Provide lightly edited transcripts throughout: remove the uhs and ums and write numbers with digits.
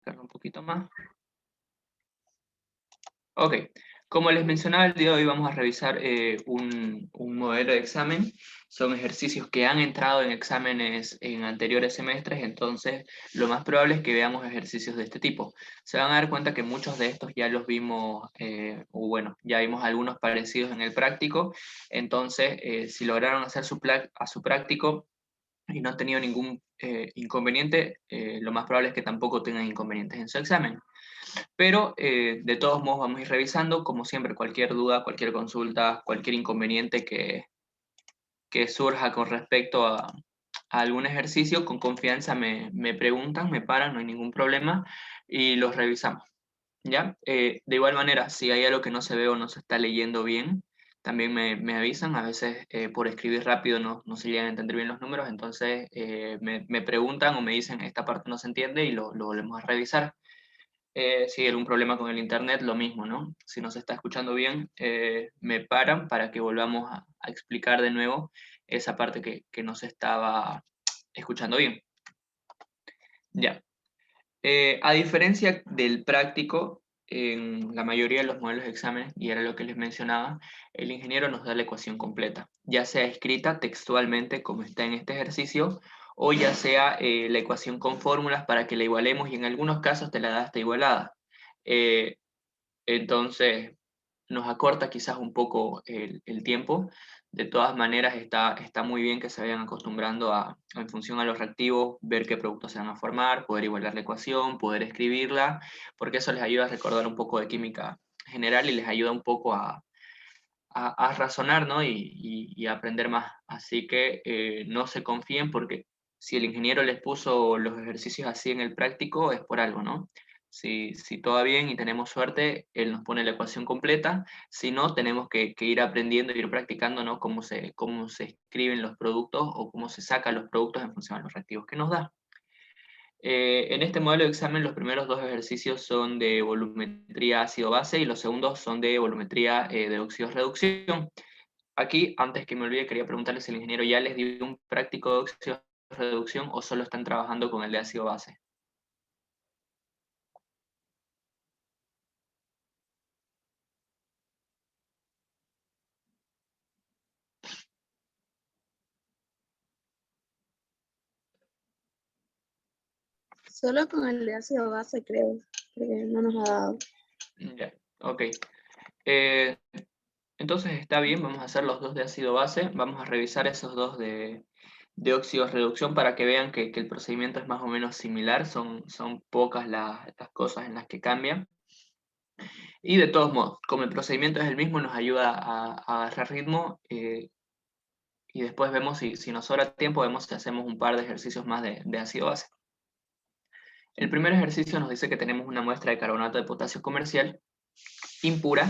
Acercarlo un poquito más. Ok, como les mencionaba, el día de hoy vamos a revisar un modelo de examen. Son ejercicios que han entrado en exámenes en anteriores semestres, entonces lo más probable es que veamos ejercicios de este tipo. Se van a dar cuenta que muchos de estos ya los vimos, o bueno, ya vimos algunos parecidos en el práctico, entonces si lograron hacer a su práctico y no han tenido ningún inconveniente, lo más probable es que tampoco tengan inconvenientes en su examen. Pero de todos modos vamos a ir revisando, como siempre, cualquier duda, cualquier consulta, cualquier inconveniente que surja con respecto a algún ejercicio, con confianza me preguntan, me paran, no hay ningún problema y los revisamos. ¿Ya? De igual manera, si hay algo que no se ve o no se está leyendo bien, también me avisan. A veces por escribir rápido no se llegan a entender bien los números, entonces me preguntan o me dicen esta parte no se entiende y lo volvemos a revisar. Si hay algún problema con el internet, lo mismo, ¿no? Si no se está escuchando bien, me paran para que volvamos a explicar de nuevo esa parte que no se estaba escuchando bien. Ya. A diferencia del práctico, en la mayoría de los modelos de examen, y era lo que les mencionaba, el ingeniero nos da la ecuación completa, ya sea escrita textualmente como está en este ejercicio, o ya sea la ecuación con fórmulas para que la igualemos y en algunos casos te la da hasta igualada. Eh, entonces, nos acorta quizás un poco el tiempo. De todas maneras, está muy bien que se vayan acostumbrando en función a los reactivos, ver qué productos se van a formar, poder igualar la ecuación, poder escribirla, porque eso les ayuda a recordar un poco de química general y les ayuda un poco a razonar, ¿no? Y a aprender más. Así que no se confíen porque si el ingeniero les puso los ejercicios así en el práctico es por algo, ¿no? Si todo va bien y tenemos suerte, él nos pone la ecuación completa. Si no, tenemos que ir aprendiendo, ir practicando, ¿no? Cómo se escriben los productos o cómo se sacan los productos en función a los reactivos que nos da. En este modelo de examen, los primeros dos ejercicios son de volumetría ácido-base y los segundos son de volumetría de óxidos-reducción. Aquí, antes que me olvide, quería preguntarles si el ingeniero ya les dio un práctico de óxido-reducción o solo están trabajando con el de ácido-base. Solo con el de ácido base, creo, porque no nos ha dado. Ya, ok. Eh, entonces está bien, vamos a hacer los dos de ácido-base, vamos a revisar esos dos de óxido-reducción para que vean que el procedimiento es más o menos similar, son pocas las cosas en las que cambian. Y de todos modos, como el procedimiento es el mismo, nos ayuda a agarrar ritmo y después vemos si nos sobra tiempo, vemos si hacemos un par de ejercicios más de ácido base. El primer ejercicio nos dice que tenemos una muestra de carbonato de potasio comercial impura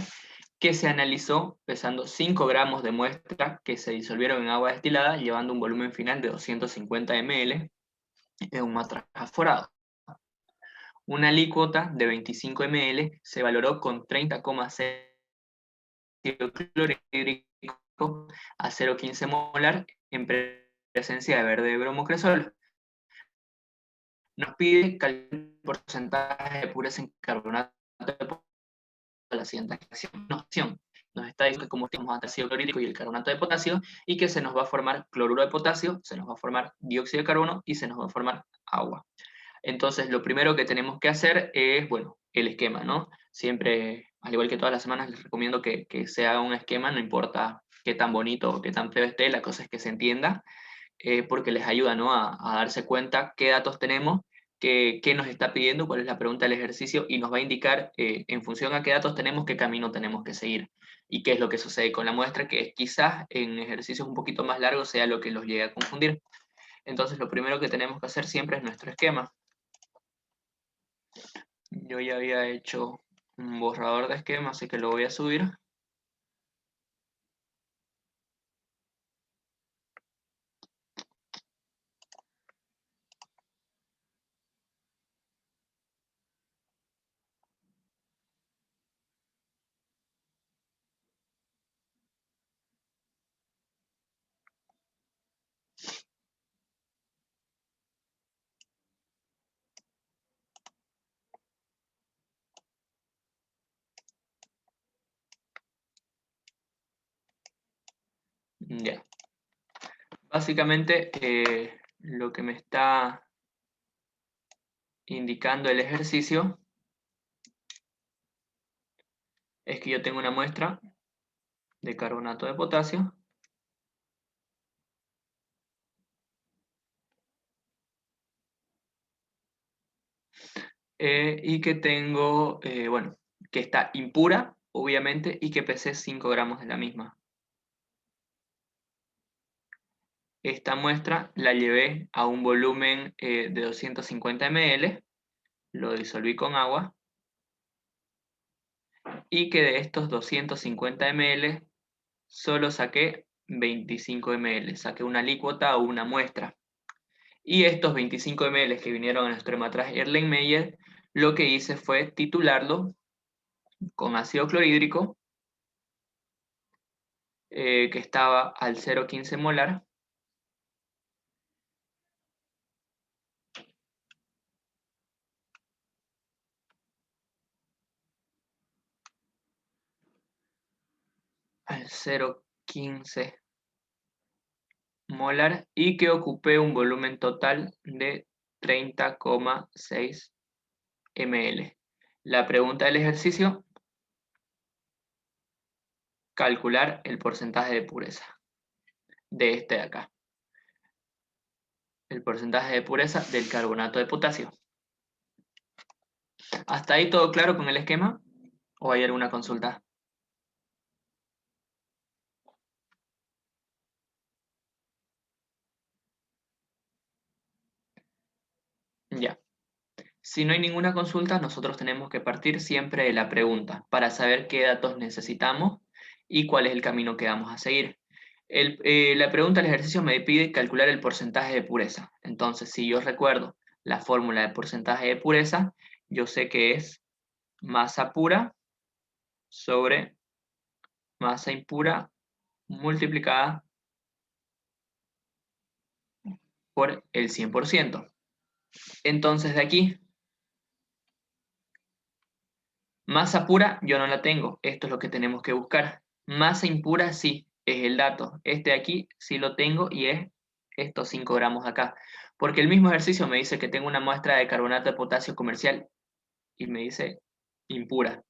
que se analizó pesando 5 gramos de muestra que se disolvieron en agua destilada, llevando un volumen final de 250 ml en un matraca forado. Una alícuota de 25 ml se valoró con 30,6 clorhídrico a 0,15 molar en presencia de verde bromocresol. Nos pide el porcentaje de pureza en carbonato de la siguiente acción. Nos está diciendo que como tenemos ácido clorhídrico y el carbonato de potasio, y que se nos va a formar cloruro de potasio, se nos va a formar dióxido de carbono y se nos va a formar agua. Entonces, lo primero que tenemos que hacer es, bueno, el esquema, ¿no? Siempre, al igual que todas las semanas, les recomiendo que se haga un esquema, no importa qué tan bonito o qué tan feo esté, la cosa es que se entienda, porque les ayuda, ¿no? A darse cuenta qué datos tenemos, qué nos está pidiendo, cuál es la pregunta del ejercicio, y nos va a indicar, en función a qué datos tenemos, qué camino tenemos que seguir, y qué es lo que sucede con la muestra, que quizás en ejercicios un poquito más largos sea lo que los llegue a confundir. Entonces, lo primero que tenemos que hacer siempre es nuestro esquema. Yo ya había hecho un borrador de esquema, así que lo voy a subir. Ya. Básicamente, lo que me está indicando el ejercicio es que yo tengo una muestra de carbonato de potasio y que tengo, bueno, que está impura, obviamente, y que pesé 5 gramos de la misma. Esta muestra la llevé a un volumen de 250 ml, lo disolví con agua, y que de estos 250 ml solo saqué 25 ml, saqué una alícuota o una muestra. Y estos 25 ml que vinieron a nuestro hematraje Erlenmeyer, lo que hice fue titularlo con ácido clorhídrico, que estaba al 0,15 molar, al 0,15 molar, y que ocupé un volumen total de 30,6 ml. La pregunta del ejercicio: calcular el porcentaje de pureza de este de acá. El porcentaje de pureza del carbonato de potasio. ¿Hasta ahí todo claro con el esquema? ¿O hay alguna consulta? Ya. Si no hay ninguna consulta, nosotros tenemos que partir siempre de la pregunta para saber qué datos necesitamos y cuál es el camino que vamos a seguir. La pregunta del ejercicio me pide calcular el porcentaje de pureza. Entonces, si yo recuerdo la fórmula de porcentaje de pureza, yo sé que es masa pura sobre masa impura multiplicada por el 100%. Entonces, de aquí, masa pura yo no la tengo, esto es lo que tenemos que buscar. Masa impura sí, es el dato. Este de aquí sí lo tengo y es estos 5 gramos acá. Porque el mismo ejercicio me dice que tengo una muestra de carbonato de potasio comercial y me dice impura.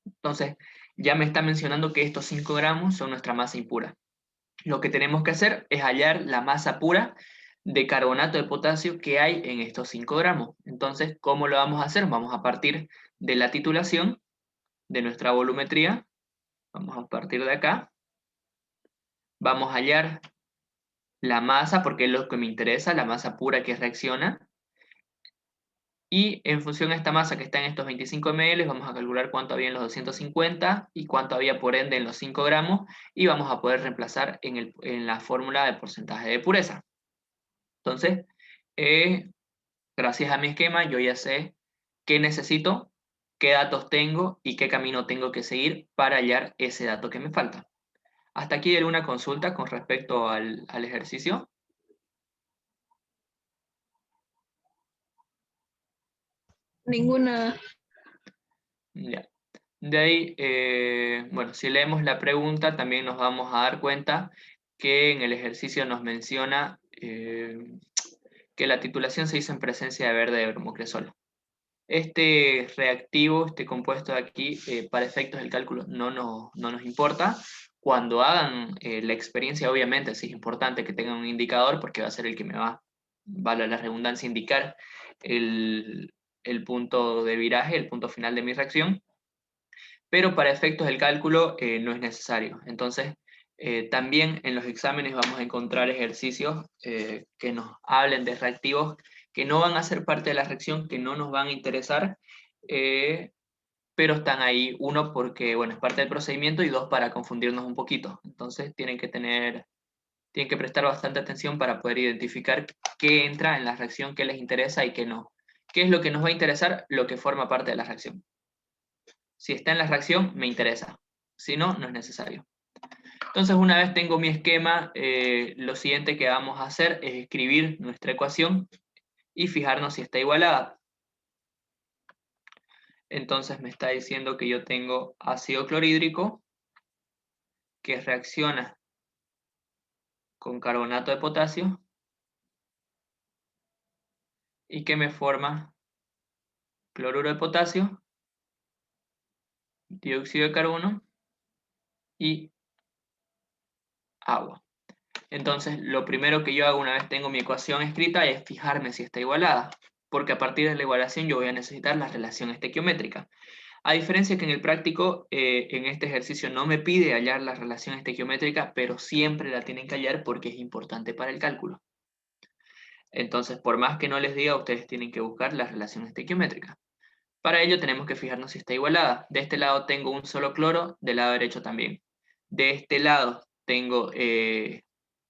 Entonces, ya me está mencionando que estos 5 gramos son nuestra masa impura. Lo que tenemos que hacer es hallar la masa pura de carbonato de potasio que hay en estos 5 gramos. Entonces, ¿cómo lo vamos a hacer? Vamos a partir de la titulación de nuestra volumetría. Vamos a partir de acá. Vamos a hallar la masa, porque es lo que me interesa, la masa pura que reacciona. Y en función a esta masa que está en estos 25 ml, vamos a calcular cuánto había en los 250 y cuánto había por ende en los 5 gramos. Y vamos a poder reemplazar en la fórmula de porcentaje de pureza. Entonces, gracias a mi esquema, yo ya sé qué necesito, qué datos tengo y qué camino tengo que seguir para hallar ese dato que me falta. ¿Hasta aquí hay alguna consulta con respecto al ejercicio? Ninguna. Ya. De ahí, bueno, si leemos la pregunta, también nos vamos a dar cuenta que en el ejercicio nos menciona que la titulación se hizo en presencia de verde de bromocresol. Este reactivo, este compuesto de aquí, para efectos del cálculo no nos importa. Cuando hagan la experiencia, obviamente sí es importante que tengan un indicador porque va a ser el que me va, vale la redundancia, indicar el, el punto de viraje, el punto final de mi reacción, pero para efectos del cálculo no es necesario. Entonces, también en los exámenes vamos a encontrar ejercicios que nos hablen de reactivos que no van a ser parte de la reacción, que no nos van a interesar, pero están ahí, uno, porque bueno, es parte del procedimiento, y dos, para confundirnos un poquito. Entonces, tienen que prestar bastante atención para poder identificar qué entra en la reacción, qué les interesa y qué no. ¿Qué es lo que nos va a interesar? Lo que forma parte de la reacción. Si está en la reacción, me interesa. Si no, no es necesario. Entonces, una vez tengo mi esquema, lo siguiente que vamos a hacer es escribir nuestra ecuación y fijarnos si está igualada. Entonces me está diciendo que yo tengo ácido clorhídrico que reacciona con carbonato de potasio y que me forma cloruro de potasio, dióxido de carbono y agua. Entonces, lo primero que yo hago una vez tengo mi ecuación escrita es fijarme si está igualada, porque a partir de la igualación yo voy a necesitar la relación estequiométrica. A diferencia que en el práctico, en este ejercicio no me pide hallar la relación estequiométrica, pero siempre la tienen que hallar porque es importante para el cálculo. Entonces, por más que no les diga, ustedes tienen que buscar la relación estequiométrica. Para ello tenemos que fijarnos si está igualada. De este lado tengo un solo cloro, del lado derecho también. De este lado tengo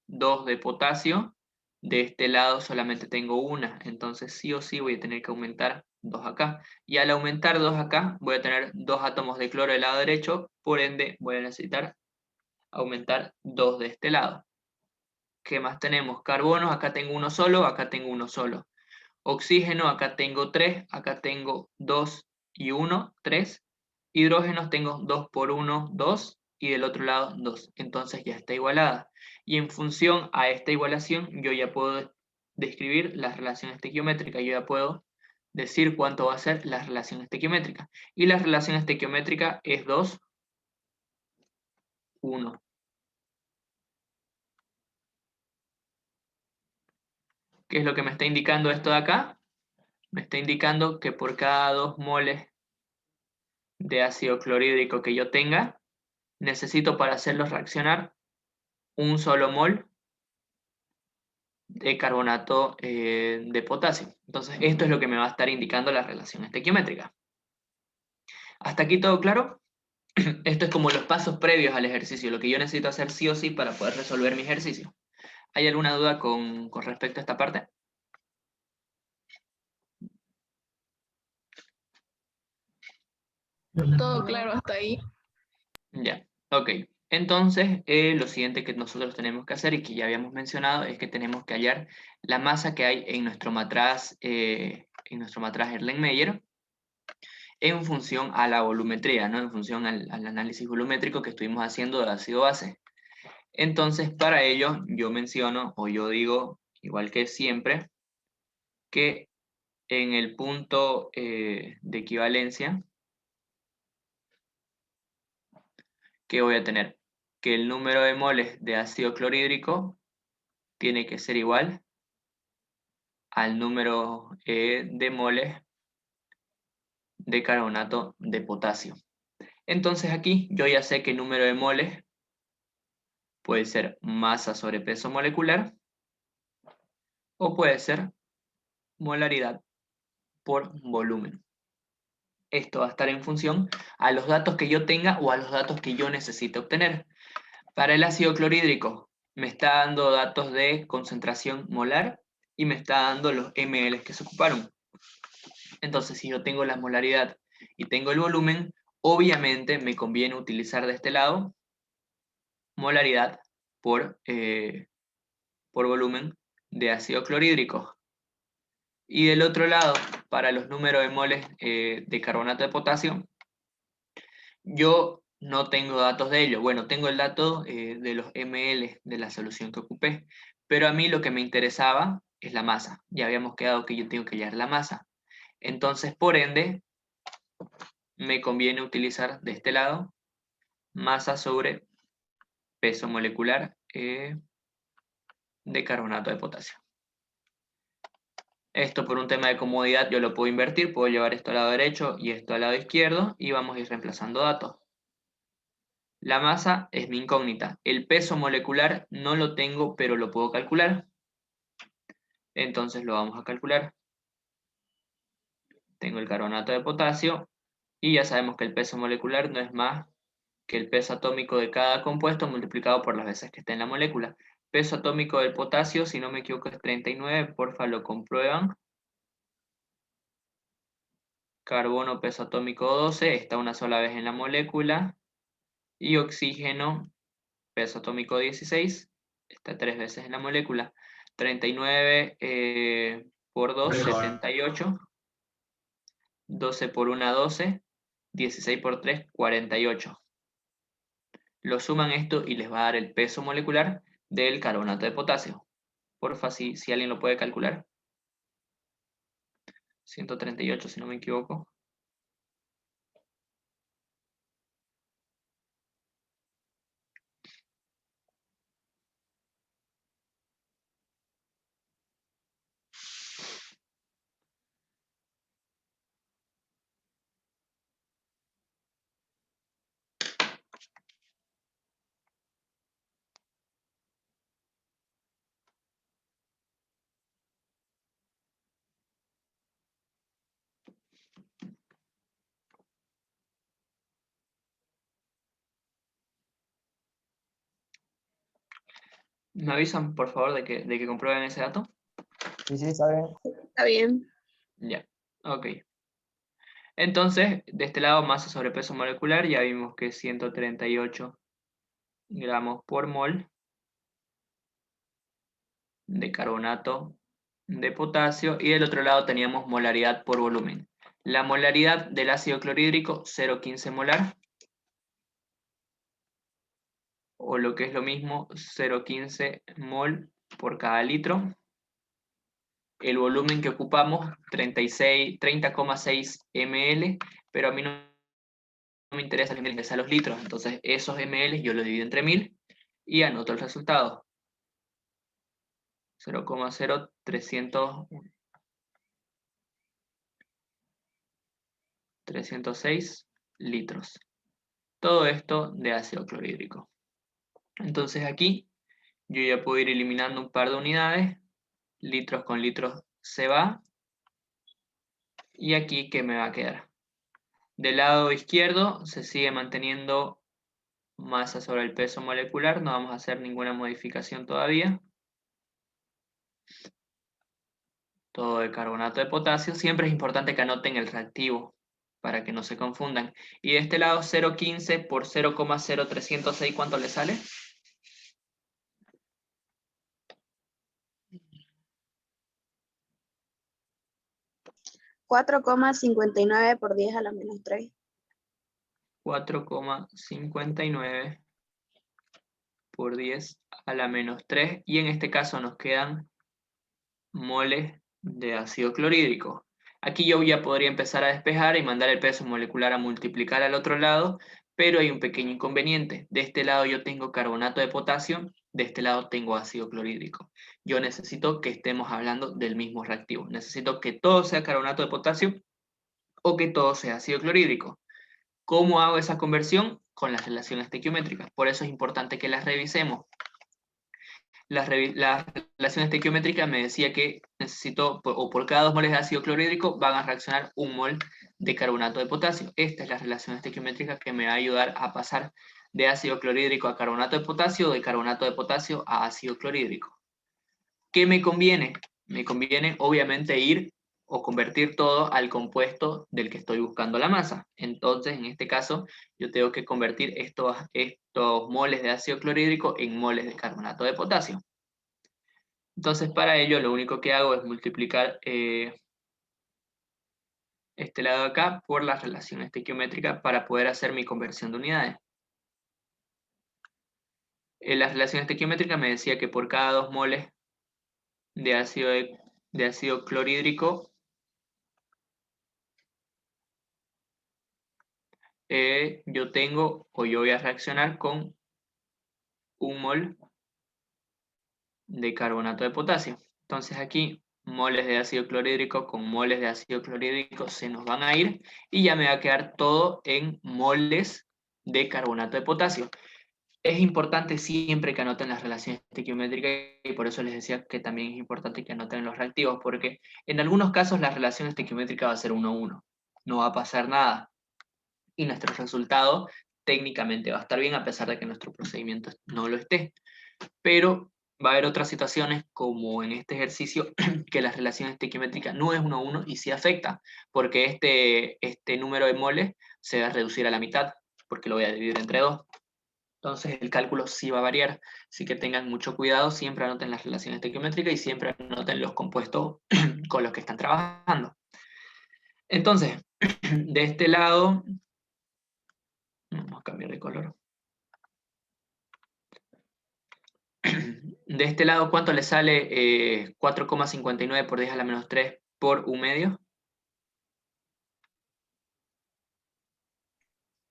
2 de potasio, de este lado solamente tengo una, entonces sí o sí voy a tener que aumentar 2 acá. Y al aumentar 2 acá, voy a tener 2 átomos de cloro del lado derecho, por ende voy a necesitar aumentar 2 de este lado. ¿Qué más tenemos? Carbono, acá tengo uno solo, acá tengo uno solo. Oxígeno, acá tengo 3, acá tengo 2 y 1, 3. Hidrógenos tengo 2 por 1, 2, y del otro lado 2. Entonces ya está igualada. Y en función a esta igualación, yo ya puedo describir la relación estequiométrica. Yo ya puedo decir cuánto va a ser la relación estequiométrica. Y la relación estequiométrica es 2, 1. ¿Qué es lo que me está indicando esto de acá? Me está indicando que por cada 2 moles de ácido clorhídrico que yo tenga, necesito para hacerlos reaccionar un solo mol de carbonato de potasio. Entonces, esto es lo que me va a estar indicando la relación estequiométrica. ¿Hasta aquí todo claro? Esto es como los pasos previos al ejercicio, lo que yo necesito hacer sí o sí para poder resolver mi ejercicio. ¿Hay alguna duda con respecto a esta parte? Todo claro hasta ahí. Ya, ok. Entonces, lo siguiente que nosotros tenemos que hacer y que ya habíamos mencionado es que tenemos que hallar la masa que hay en nuestro matraz Erlenmeyer en función a la volumetría, ¿no? En función al análisis volumétrico que estuvimos haciendo de ácido-base. Entonces, para ello, yo menciono o yo digo, igual que siempre, que en el punto de equivalencia, ¿qué voy a tener? Que el número de moles de ácido clorhídrico tiene que ser igual al número de moles de carbonato de potasio. Entonces aquí yo ya sé que el número de moles puede ser masa sobre peso molecular o puede ser molaridad por volumen. Esto va a estar en función a los datos que yo tenga o a los datos que yo necesite obtener. Para el ácido clorhídrico me está dando datos de concentración molar y me está dando los ml que se ocuparon. Entonces, si yo tengo la molaridad y tengo el volumen, obviamente me conviene utilizar de este lado molaridad por volumen de ácido clorhídrico. Y del otro lado, para los números de moles de carbonato de potasio, yo no tengo datos de ello. Bueno, tengo el dato de los ml de la solución que ocupé, pero a mí lo que me interesaba es la masa. Ya habíamos quedado que yo tengo que hallar la masa. Entonces, por ende, me conviene utilizar de este lado masa sobre peso molecular de carbonato de potasio. Esto por un tema de comodidad yo lo puedo invertir, puedo llevar esto al lado derecho y esto al lado izquierdo y vamos a ir reemplazando datos. La masa es mi incógnita. El peso molecular no lo tengo, pero lo puedo calcular. Entonces lo vamos a calcular. Tengo el carbonato de potasio y ya sabemos que el peso molecular no es más que el peso atómico de cada compuesto multiplicado por las veces que está en la molécula. Peso atómico del potasio, si no me equivoco, es 39, porfa lo comprueban. Carbono, peso atómico 12, está una sola vez en la molécula. Y oxígeno, peso atómico 16, está 3 veces en la molécula. 39 por 2, 78. 12 por 1, 12. 16 por 3, 48. Lo suman esto y les va a dar el peso molecular del carbonato de potasio. Porfa, si alguien lo puede calcular. 138, si no me equivoco. ¿Me avisan, por favor, de que comprueben ese dato? Sí, sí, está bien. Está bien. Ya, ok. Entonces, de este lado, masa sobre peso molecular, ya vimos que es 138 gramos por mol de carbonato de potasio, y del otro lado teníamos molaridad por volumen. La molaridad del ácido clorhídrico, 0,15 molar, o lo que es lo mismo, 0,15 mol por cada litro. El volumen que ocupamos, 30,6 ml, pero a mí no me interesa los ml, a los litros, entonces esos ml yo lo divido entre 1000 y anoto el resultado. 0,0306 litros. Todo esto de ácido clorhídrico. Entonces aquí yo ya puedo ir eliminando un par de unidades. Litros con litros se va. Y aquí, ¿qué me va a quedar? Del lado izquierdo se sigue manteniendo masa sobre el peso molecular. No vamos a hacer ninguna modificación todavía. Todo de carbonato de potasio. Siempre es importante que anoten el reactivo para que no se confundan. Y de este lado 0,15 por 0,0306, ¿cuánto le sale? 4,59 por 10 a la menos 3. 4,59 por 10 a la menos 3. Y en este caso nos quedan moles de ácido clorhídrico. Aquí yo ya podría empezar a despejar y mandar el peso molecular a multiplicar al otro lado, pero hay un pequeño inconveniente. De este lado yo tengo carbonato de potasio, de este lado tengo ácido clorhídrico. Yo necesito que estemos hablando del mismo reactivo. Necesito que todo sea carbonato de potasio o que todo sea ácido clorhídrico. ¿Cómo hago esa conversión? Con las relaciones estequiométricas. Por eso es importante que las revisemos. La relación estequiométrica me decía que necesito, o por cada 2 moles de ácido clorhídrico van a reaccionar 1 mol de carbonato de potasio. Esta es la relación estequiométrica que me va a ayudar a pasar de ácido clorhídrico a carbonato de potasio, o de carbonato de potasio a ácido clorhídrico. ¿Qué me conviene? Me conviene obviamente ir o convertir todo al compuesto del que estoy buscando la masa. Entonces, en este caso, yo tengo que convertir estos moles de ácido clorhídrico en moles de carbonato de potasio. Entonces, para ello, lo único que hago es multiplicar este lado de acá por la relación estequiométrica para poder hacer mi conversión de unidades. La relación estequiométrica me decía que por cada 2 moles de ácido clorhídrico, yo voy a reaccionar con 1 mol de carbonato de potasio. Entonces aquí, moles de ácido clorhídrico con moles de ácido clorhídrico se nos van a ir y ya me va a quedar todo en moles de carbonato de potasio. Es importante siempre que anoten las relaciones estequiométricas, y por eso les decía que también es importante que anoten los reactivos, porque en algunos casos la relación estequiométrica va a ser 1:1, no va a pasar nada, y nuestro resultado técnicamente va a estar bien a pesar de que nuestro procedimiento no lo esté. Pero va a haber otras situaciones, como en este ejercicio, que la relación estequiométrica no es 1:1 y sí afecta, porque este número de moles se va a reducir a la mitad, porque lo voy a dividir entre 2. Entonces el cálculo sí va a variar, así que tengan mucho cuidado, siempre anoten las relaciones estequiométricas y siempre anoten los compuestos con los que están trabajando. Entonces, de este lado, vamos a cambiar de color. De este lado, ¿cuánto le sale 4,59 por 10 a la menos 3 por un medio?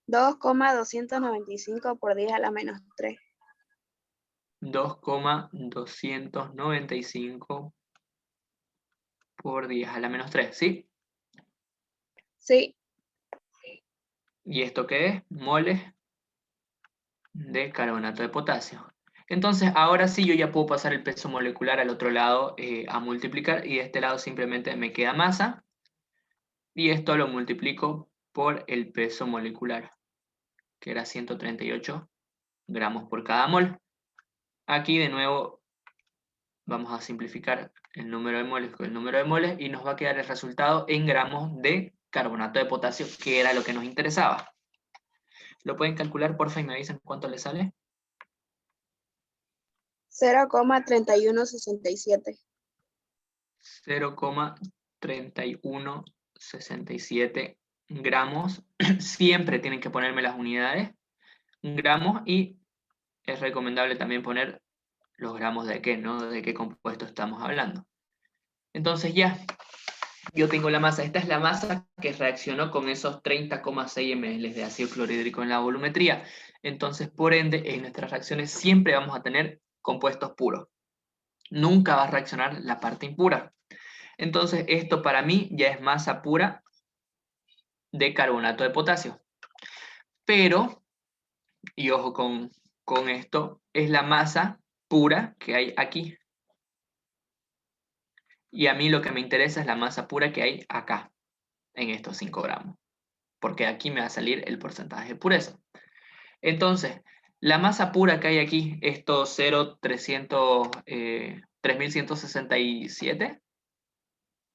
2,295 por 10 a la menos 3. 2,295 por 10 a la menos 3, ¿sí? Sí, ¿Y esto qué es? Moles de carbonato de potasio. Entonces, ahora sí yo ya puedo pasar el peso molecular al otro lado a multiplicar, y de este lado simplemente me queda masa, y esto lo multiplico por el peso molecular, que era 138 gramos por cada mol. Aquí de nuevo vamos a simplificar el número de moles con el número de moles y nos va a quedar el resultado en gramos de carbonato de potasio, que era lo que nos interesaba. ¿Lo pueden calcular, porfa, y me avisan cuánto le sale? 0,3167. 0,3167 gramos. Siempre tienen que ponerme las unidades, gramos, y es recomendable también poner los gramos de qué, ¿no? De qué compuesto estamos hablando. Entonces ya, yo tengo la masa. Esta es la masa que reaccionó con esos 30,6 ml de ácido clorhídrico en la volumetría. Entonces, por ende, en nuestras reacciones siempre vamos a tener compuestos puros. Nunca va a reaccionar la parte impura. Entonces, esto para mí ya es masa pura de carbonato de potasio. Pero, y ojo con esto, es la masa pura que hay aquí. Y a mí lo que me interesa es la masa pura que hay acá, en estos 5 gramos. Porque aquí me va a salir el porcentaje de pureza. Entonces, la masa pura que hay aquí, estos 3167,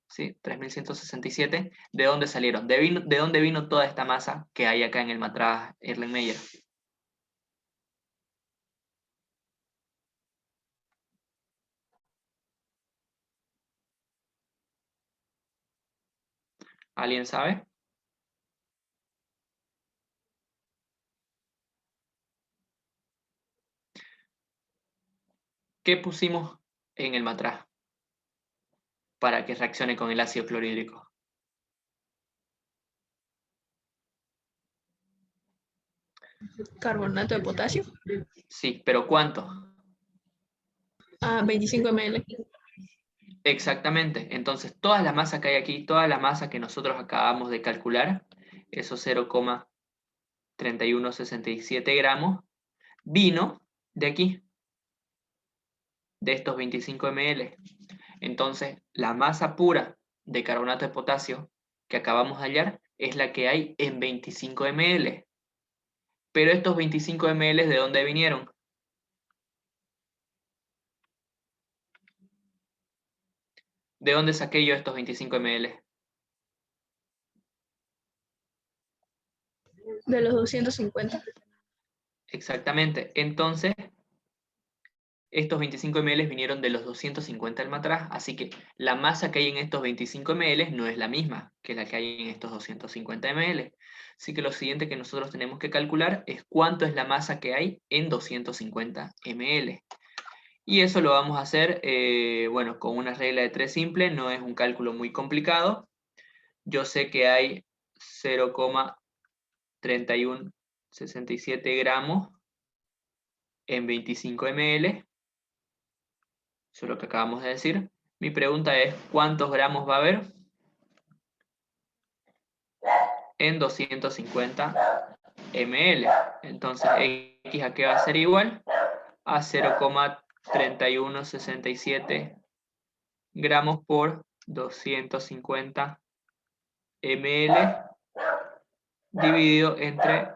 ¿sí? 3167, ¿de dónde salieron? ¿De dónde vino toda esta masa que hay acá en el matraz Erlenmeyer? ¿Alguien sabe? ¿Qué pusimos en el matraz para que reaccione con el ácido clorhídrico? Carbonato de potasio Sí, pero ¿cuánto? a 25 ml. Exactamente. Entonces, toda la masa que hay aquí, toda la masa que nosotros acabamos de calcular, esos 0,3167 gramos, vino de aquí, de estos 25 ml. Entonces, la masa pura de carbonato de potasio que acabamos de hallar es la que hay en 25 ml. Pero estos 25 ml, ¿de dónde vinieron? ¿De dónde saqué yo estos 25 ml? De los 250. Exactamente. Entonces, estos 25 ml vinieron de los 250 del matraz, así que la masa que hay en estos 25 ml no es la misma que la que hay en estos 250 ml. Así que lo siguiente que nosotros tenemos que calcular es cuánto es la masa que hay en 250 ml. Y eso lo vamos a hacer, bueno, con una regla de 3 simple, no es un cálculo muy complicado. Yo sé que hay 0,3167 gramos en 25 ml. Eso es lo que acabamos de decir. Mi pregunta es, ¿cuántos gramos va a haber en 250 ml? Entonces, X a qué va a ser igual a 0,3167 gramos por 250 ml dividido entre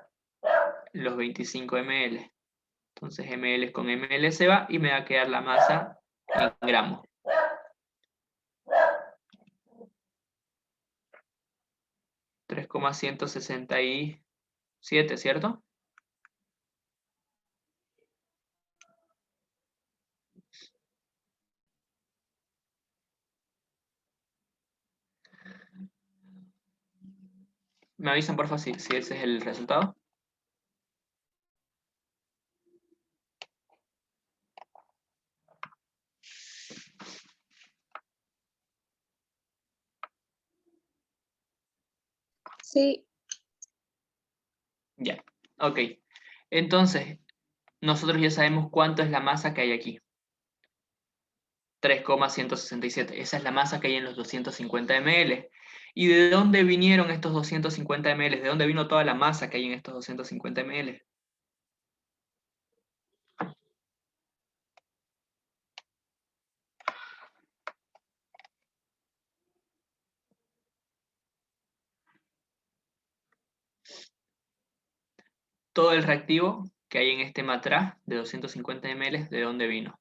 los 25 ml. Entonces, ml con ml se va y me va a quedar la masa en gramos. 3,167, ¿cierto? Me avisan, por favor, si ese es el resultado. Sí, Ya, ok. Entonces, nosotros ya sabemos cuánto es la masa que hay aquí. 3,167. Esa es la masa que hay en los 250 ml. ¿Y de dónde vinieron estos 250 ml? ¿De dónde vino toda la masa que hay en estos 250 ml? Todo el reactivo que hay en este matraz de 250 ml, ¿de dónde vino?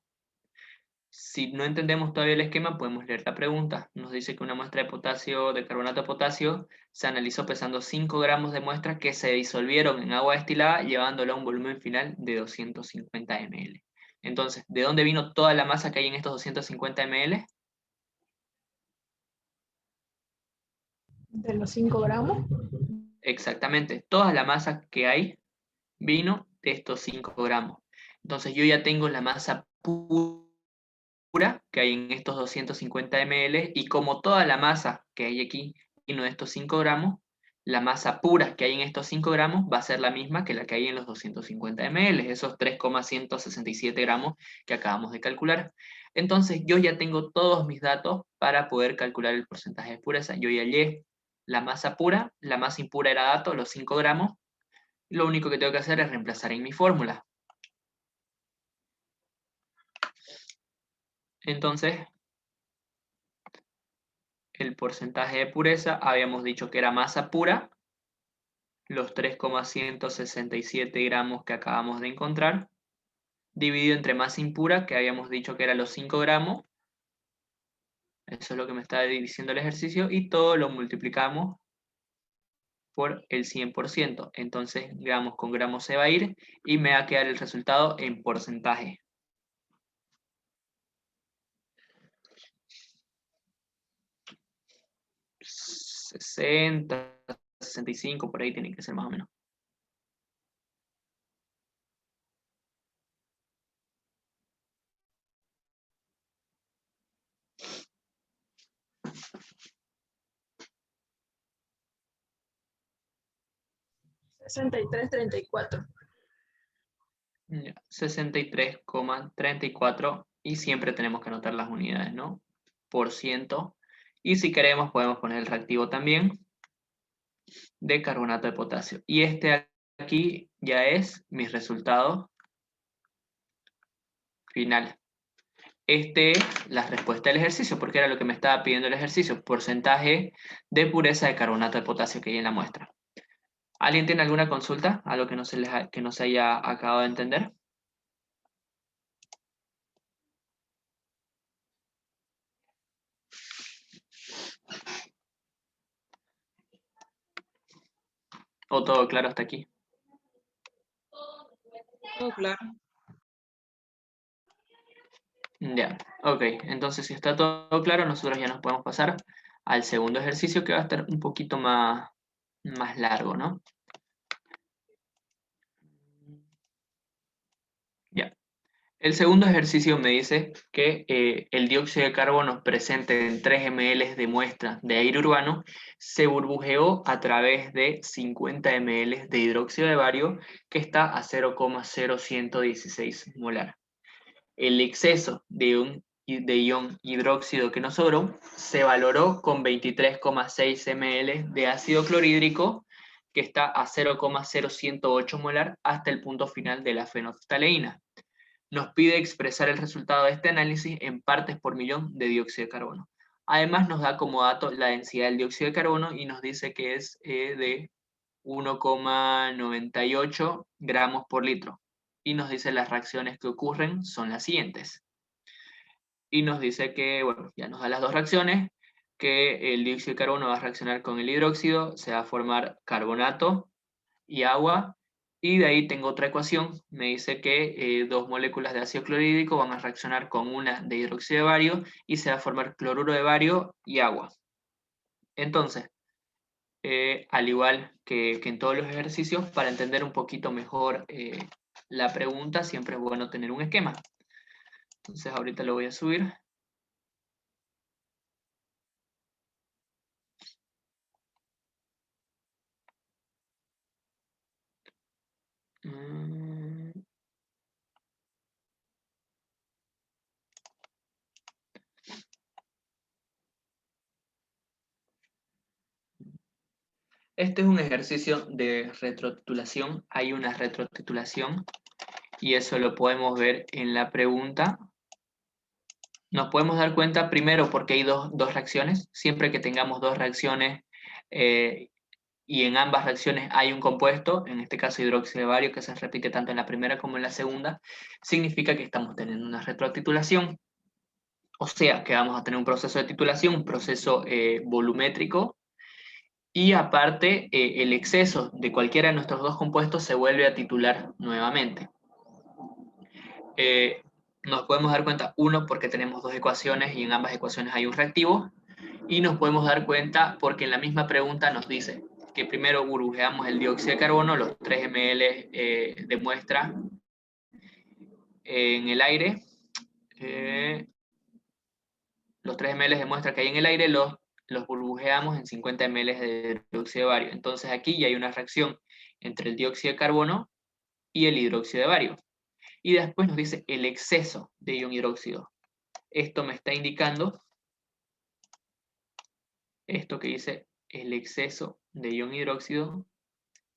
Si no entendemos todavía el esquema, podemos leer la pregunta. Nos dice que una muestra de potasio, de carbonato de potasio, se analizó pesando 5 gramos de muestra que se disolvieron en agua destilada, llevándola a un volumen final de 250 ml. Entonces, ¿de dónde vino toda la masa que hay en estos 250 ml? De los 5 gramos. Exactamente, toda la masa que hay vino de estos 5 gramos. Entonces, yo ya tengo la masa pura que hay en estos 250 ml, y como toda la masa que hay aquí vino de estos 5 gramos, la masa pura que hay en estos 5 gramos va a ser la misma que la que hay en los 250 ml, esos 3,167 gramos que acabamos de calcular. Entonces yo ya tengo todos mis datos para poder calcular el porcentaje de pureza. Yo ya hallé la masa pura, la masa impura era dato, los 5 gramos. Lo único que tengo que hacer es reemplazar en mi fórmula. Entonces, el porcentaje de pureza, habíamos dicho que era masa pura, los 3,167 gramos que acabamos de encontrar, dividido entre masa impura, que habíamos dicho que era los 5 gramos, eso es lo que me está diciendo el ejercicio, y todo lo multiplicamos por el 100%. Entonces, gramos con gramos se va a ir, y me va a quedar el resultado en porcentaje. 60, 65, por ahí tiene que ser más o menos. $63,34. 63,34, y siempre tenemos que anotar las unidades, ¿no? Por ciento. Y si queremos podemos poner el reactivo también de carbonato de potasio. Y este aquí ya es mi resultado final. Este es la respuesta del ejercicio, porque era lo que me estaba pidiendo el ejercicio, porcentaje de pureza de carbonato de potasio que hay en la muestra. ¿Alguien tiene alguna consulta? ¿Algo que no que no se haya acabado de entender? ¿O todo claro hasta aquí? Todo claro. Ya, ok. Entonces, si está todo claro, nosotros ya nos podemos pasar al segundo ejercicio, que va a estar un poquito más largo, ¿no? Ya. El segundo ejercicio me dice que el dióxido de carbono presente en 3 ml de muestra de aire urbano se burbujeó a través de 50 ml de hidróxido de bario, que está a 0,0116 molar. El exceso de ion hidróxido que nos sobró se valoró con 23,6 ml de ácido clorhídrico, que está a 0,0108 molar hasta el punto final de la fenolftaleína. Nos pide expresar el resultado de este análisis en partes por millón de dióxido de carbono. Además nos da como dato la densidad del dióxido de carbono y nos dice que es de 1,98 gramos por litro. Y nos dice las reacciones que ocurren son las siguientes. Y nos dice que, bueno, ya nos da las dos reacciones, que el dióxido de carbono va a reaccionar con el hidróxido, se va a formar carbonato y agua, y de ahí tengo otra ecuación, me dice que dos moléculas de ácido clorhídrico van a reaccionar con una de hidróxido de bario y se va a formar cloruro de bario y agua. Entonces, al igual que en todos los ejercicios, para entender un poquito mejor la pregunta, siempre es bueno tener un esquema. Entonces ahorita lo voy a subir. Este es un ejercicio de retrotitulación. Hay una retrotitulación y eso lo podemos ver en la pregunta. Nos podemos dar cuenta primero porque hay dos reacciones. Siempre que tengamos dos reacciones y en ambas reacciones hay un compuesto, en este caso hidróxido de bario, que se repite tanto en la primera como en la segunda, significa que estamos teniendo una retrotitulación. O sea, que vamos a tener un proceso de titulación, un proceso volumétrico, y aparte el exceso de cualquiera de nuestros dos compuestos se vuelve a titular nuevamente. Nos podemos dar cuenta, uno, porque tenemos dos ecuaciones y en ambas ecuaciones hay un reactivo, y nos podemos dar cuenta porque en la misma pregunta nos dice que primero burbujeamos el dióxido de carbono, los 3 ml de muestra en el aire, los 3 ml de muestra que hay en el aire los burbujeamos en 50 ml de dióxido de bario. Entonces aquí ya hay una reacción entre el dióxido de carbono y el hidróxido de bario. Y después nos dice el exceso de ion hidróxido. Esto me está indicando, esto que dice el exceso de ion hidróxido,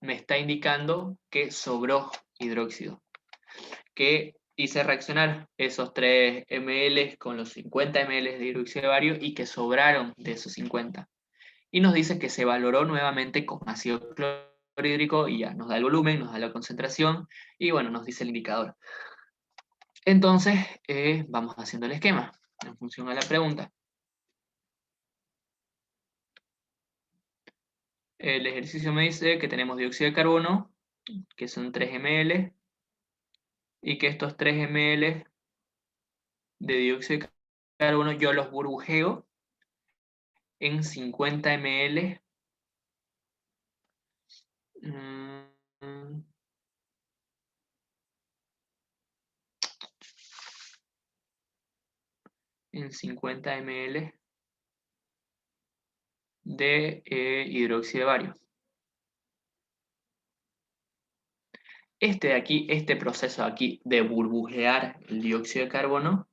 me está indicando que sobró hidróxido. Que hice reaccionar esos 3 ml con los 50 ml de hidróxido de bario y que sobraron de esos 50. Y nos dice que se valoró nuevamente con ácido clorhídrico y ya nos da el volumen, nos da la concentración y bueno, nos dice el indicador. Entonces, vamos haciendo el esquema en función a la pregunta. El ejercicio me dice que tenemos dióxido de carbono, que son 3 ml, y que estos 3 ml de dióxido de carbono yo los burbujeo en 50 ml en 50 ml de hidróxido de bario. Este proceso aquí de burbujear el dióxido de carbono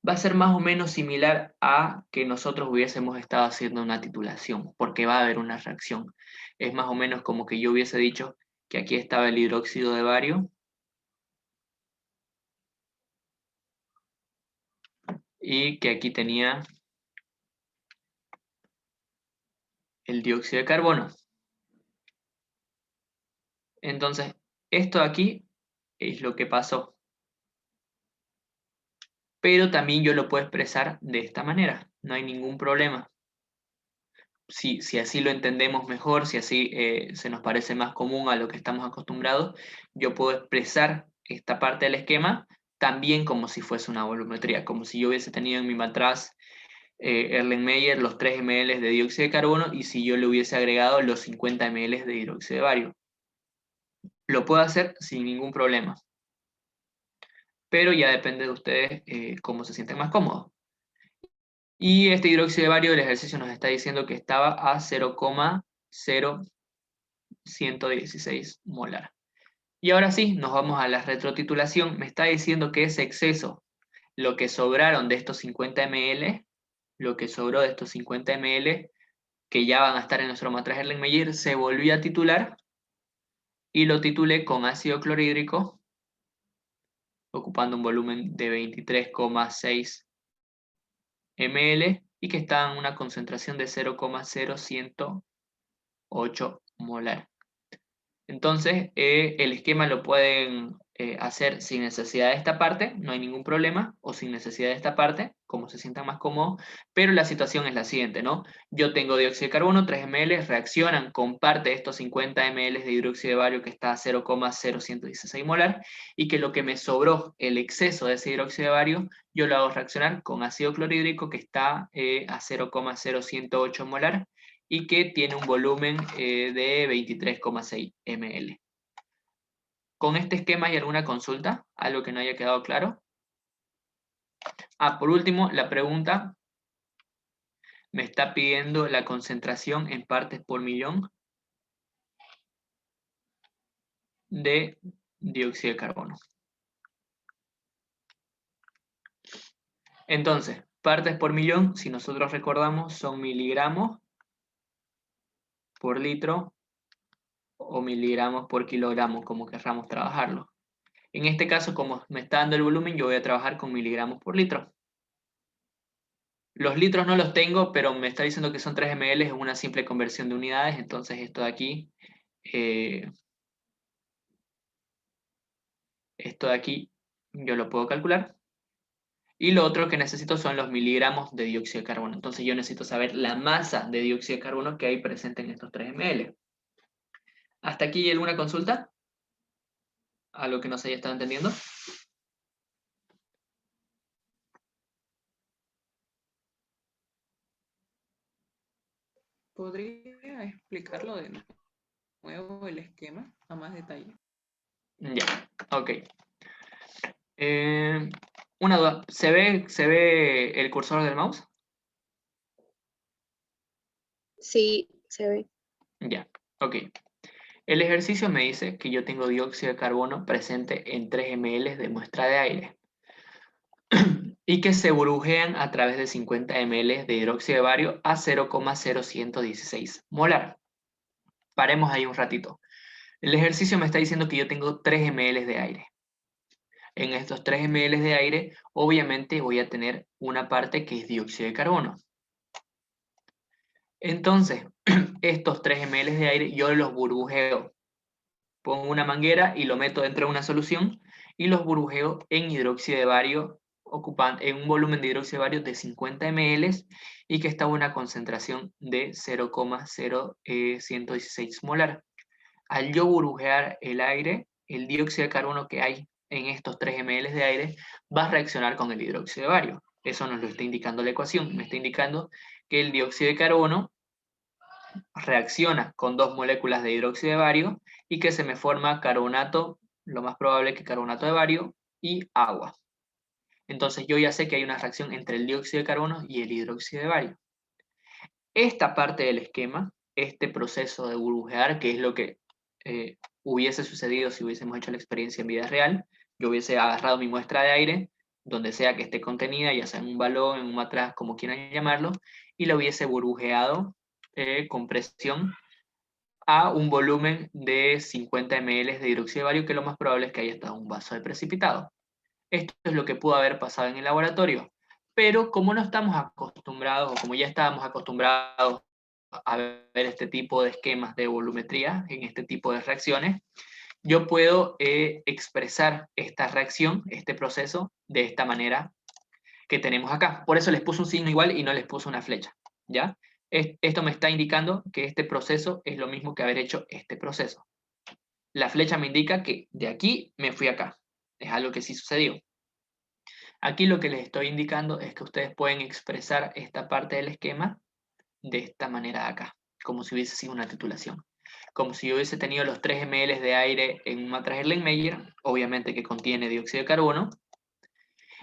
va a ser más o menos similar a que nosotros hubiésemos estado haciendo una titulación, porque va a haber una reacción. Es más o menos como que yo hubiese dicho que aquí estaba el hidróxido de bario y que aquí tenía el dióxido de carbono. Entonces, esto aquí es lo que pasó. Pero también yo lo puedo expresar de esta manera, no hay ningún problema. Si así lo entendemos mejor, si así se nos parece más común a lo que estamos acostumbrados, yo puedo expresar esta parte del esquema también como si fuese una volumetría, como si yo hubiese tenido en mi matraz Erlenmeyer los 3 ml de dióxido de carbono y si yo le hubiese agregado los 50 ml de hidróxido de bario. Lo puedo hacer sin ningún problema, pero ya depende de ustedes cómo se sienten más cómodos. Y este hidróxido de bario del ejercicio nos está diciendo que estaba a 0,0116 molar. Y ahora sí, nos vamos a la retrotitulación. Me está diciendo que ese exceso, lo que sobraron de estos 50 ml, lo que sobró de estos 50 ml, que ya van a estar en nuestro matraz Erlenmeyer, se volvió a titular y lo titulé con ácido clorhídrico, ocupando un volumen de 23,6 ml y que está en una concentración de 0,0108 molar. Entonces, el esquema lo pueden hacer sin necesidad de esta parte, no hay ningún problema, o sin necesidad de esta parte, como se sientan más cómodos, pero la situación es la siguiente, ¿no? Yo tengo dióxido de carbono, 3 ml, reaccionan con parte de estos 50 ml de hidróxido de bario que está a 0,0116 molar, y que lo que me sobró, el exceso de ese hidróxido de bario, yo lo hago reaccionar con ácido clorhídrico que está a 0,0108 molar, y que tiene un volumen de 23,6 ml. ¿Con este esquema hay alguna consulta? ¿Algo que no haya quedado claro? Por último, la pregunta me está pidiendo la concentración en partes por millón de dióxido de carbono. Entonces, partes por millón, si nosotros recordamos, son miligramos por litro o miligramos por kilogramo, como querramos trabajarlo. En este caso, como me está dando el volumen, yo voy a trabajar con miligramos por litro. Los litros no los tengo, pero me está diciendo que son 3 ml, es una simple conversión de unidades, entonces esto de aquí, yo lo puedo calcular. Y lo otro que necesito son los miligramos de dióxido de carbono. Entonces yo necesito saber la masa de dióxido de carbono que hay presente en estos 3 ml. ¿Hasta aquí hay alguna consulta? ¿Algo que no se haya estado entendiendo? ¿Podría explicarlo de nuevo el esquema a más detalle? Ya, ok. Una duda, ¿se ve el cursor del mouse? Sí, se ve. Ya, ok. El ejercicio me dice que yo tengo dióxido de carbono presente en 3 ml de muestra de aire y que se burbujean a través de 50 ml de hidróxido de bario a 0,0116 molar. Paremos ahí un ratito. El ejercicio me está diciendo que yo tengo 3 ml de aire. En estos 3 ml de aire, obviamente voy a tener una parte que es dióxido de carbono. Entonces, estos 3 ml de aire yo los burbujeo. Pongo una manguera y lo meto dentro de una solución y los burbujeo en hidróxido de bario, en un volumen de hidróxido de bario de 50 ml y que está a una concentración de 0,0116 molar. Al yo burbujear el aire, el dióxido de carbono que hay en estos 3 ml de aire va a reaccionar con el hidróxido de bario. Eso nos lo está indicando la ecuación. Me está indicando que el dióxido de carbono reacciona con 2 moléculas de hidróxido de bario y que se me forma carbonato, lo más probable que carbonato de bario y agua. Entonces yo ya sé que hay una reacción entre el dióxido de carbono y el hidróxido de bario. Esta parte del esquema, este proceso de burbujear, que es lo que hubiese sucedido si hubiésemos hecho la experiencia en vida real, yo hubiese agarrado mi muestra de aire, donde sea que esté contenida, ya sea en un balón, en un matraz, como quieran llamarlo, y la hubiese burbujeado con presión a un volumen de 50 ml de hidróxido de bario, que lo más probable es que haya estado en un vaso de precipitado. Esto es lo que pudo haber pasado en el laboratorio. Pero como no estamos acostumbrados, o como ya estábamos acostumbrados a ver este tipo de esquemas de volumetría en este tipo de reacciones, yo puedo expresar esta reacción, este proceso, de esta manera que tenemos acá. Por eso les puse un signo igual y no les puse una flecha, ¿ya? Esto me está indicando que este proceso es lo mismo que haber hecho este proceso. La flecha me indica que de aquí me fui acá. Es algo que sí sucedió. Aquí lo que les estoy indicando es que ustedes pueden expresar esta parte del esquema de esta manera de acá, como si hubiese sido una titulación. Como si yo hubiese tenido los 3 ml de aire en un matraz Erlenmeyer, obviamente que contiene dióxido de carbono,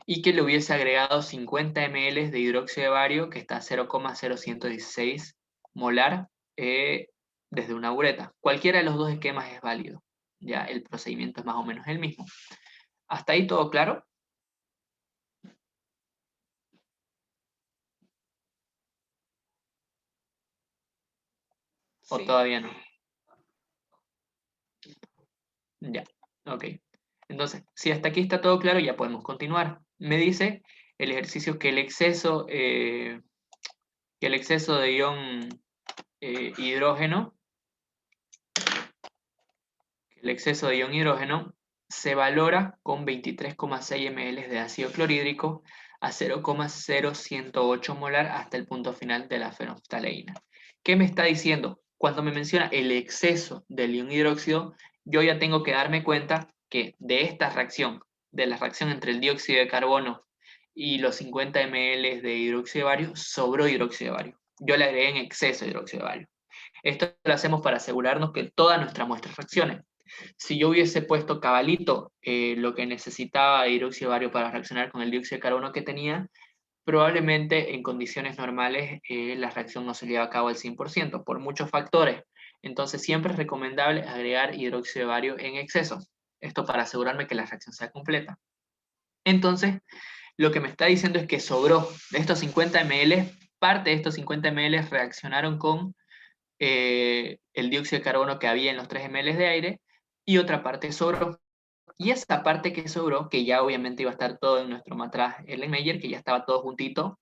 y que le hubiese agregado 50 ml de hidróxido de bario, que está a 0,0116 molar desde una bureta. Cualquiera de los dos esquemas es válido. Ya el procedimiento es más o menos el mismo. ¿Hasta ahí todo claro? ¿O Sí. todavía no? Ya, ok. Entonces, si hasta aquí está todo claro, ya podemos continuar. Me dice el ejercicio que el exceso de ion hidrógeno, se valora con 23,6 ml de ácido clorhídrico a 0,0108 molar hasta el punto final de la fenolftaleína. ¿Qué me está diciendo? Cuando me menciona el exceso del ion hidróxido, yo ya tengo que darme cuenta que de esta reacción, de la reacción entre el dióxido de carbono y los 50 ml de hidróxido de bario, sobró hidróxido de bario. Yo le agregué en exceso de hidróxido de bario. Esto lo hacemos para asegurarnos que toda nuestra muestra reaccione. Si yo hubiese puesto cabalito lo que necesitaba de hidróxido de bario para reaccionar con el dióxido de carbono que tenía, probablemente en condiciones normales la reacción no se lleva a cabo al 100%, por muchos factores. Entonces siempre es recomendable agregar hidróxido de bario en exceso. Esto para asegurarme que la reacción sea completa. Entonces, lo que me está diciendo es que sobró de estos 50 ml, parte de estos 50 ml reaccionaron con el dióxido de carbono que había en los 3 ml de aire, y otra parte sobró. Y esa parte que sobró, que ya obviamente iba a estar todo en nuestro matraz Erlenmeyer, que ya estaba todo juntito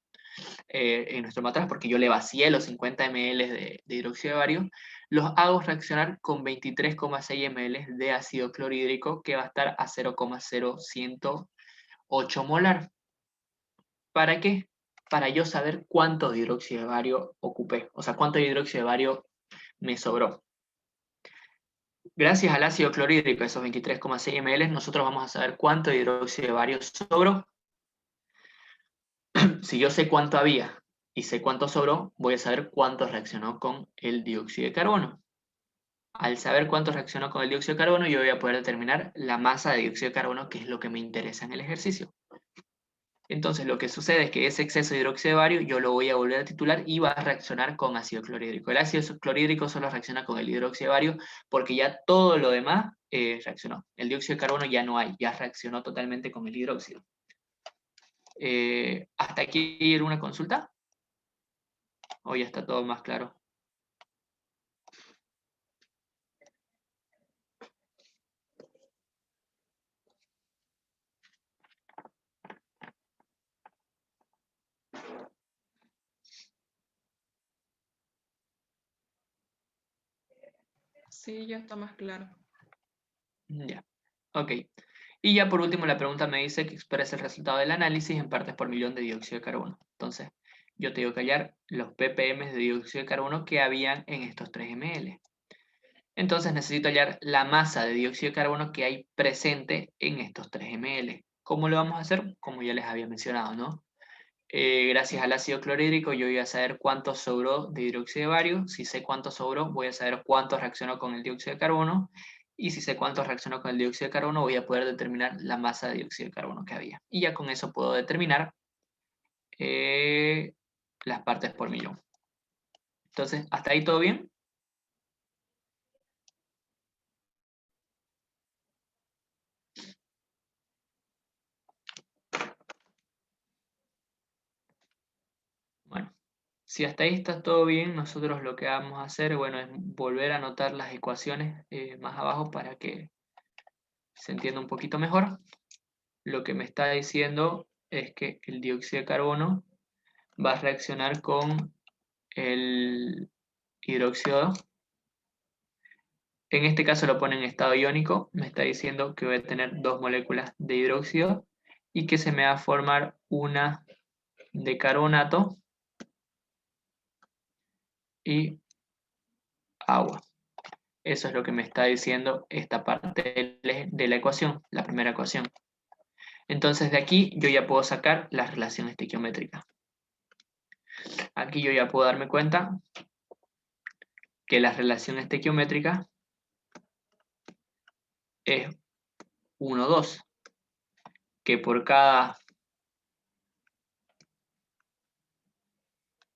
en nuestro matraz, porque yo le vacié los 50 ml de hidróxido de bario, los hago reaccionar con 23,6 ml de ácido clorhídrico, que va a estar a 0,0108 molar. ¿Para qué? Para yo saber cuánto de hidróxido de bario ocupé, o sea, cuánto de hidróxido de bario me sobró. Gracias al ácido clorhídrico, esos 23,6 ml, nosotros vamos a saber cuánto de hidróxido de bario sobró. Si yo sé cuánto había y sé cuánto sobró, voy a saber cuánto reaccionó con el dióxido de carbono. Al saber cuánto reaccionó con el dióxido de carbono, yo voy a poder determinar la masa de dióxido de carbono, que es lo que me interesa en el ejercicio. Entonces, lo que sucede es que ese exceso de hidróxido de bario yo lo voy a volver a titular y va a reaccionar con ácido clorhídrico. El ácido clorhídrico solo reacciona con el hidróxido de bario porque ya todo lo demás reaccionó. El dióxido de carbono ya no hay, ya reaccionó totalmente con el hidróxido. ¿Hasta aquí hay alguna consulta? ¿O ya está todo más claro? Sí, ya está más claro. Ya, ok. Y ya por último la pregunta me dice que expresa el resultado del análisis en partes por millón de dióxido de carbono. Entonces, yo tengo que hallar los ppm de dióxido de carbono que habían en estos 3 ml. Entonces necesito hallar la masa de dióxido de carbono que hay presente en estos 3 ml. ¿Cómo lo vamos a hacer? Como ya les había mencionado, ¿no? Gracias al ácido clorhídrico yo voy a saber cuánto sobró de hidróxido de bario. Si sé cuánto sobró, voy a saber cuánto reaccionó con el dióxido de carbono. Y si sé cuánto reaccionó con el dióxido de carbono, voy a poder determinar la masa de dióxido de carbono que había. Y ya con eso puedo determinar las partes por millón. Entonces, ¿hasta ahí todo bien? Bueno. Si hasta ahí está todo bien, nosotros lo que vamos a hacer, bueno, es volver a anotar las ecuaciones más abajo para que se entienda un poquito mejor. Lo que me está diciendo es que el dióxido de carbono va a reaccionar con el hidróxido. En este caso lo pone en estado iónico. Me está diciendo que voy a tener 2 moléculas de hidróxido y que se me va a formar una de carbonato y agua. Eso es lo que me está diciendo esta parte de la ecuación, la primera ecuación. Entonces de aquí yo ya puedo sacar la relación estequiométrica. Aquí yo ya puedo darme cuenta que la relación estequiométrica es 1, 2, que por cada...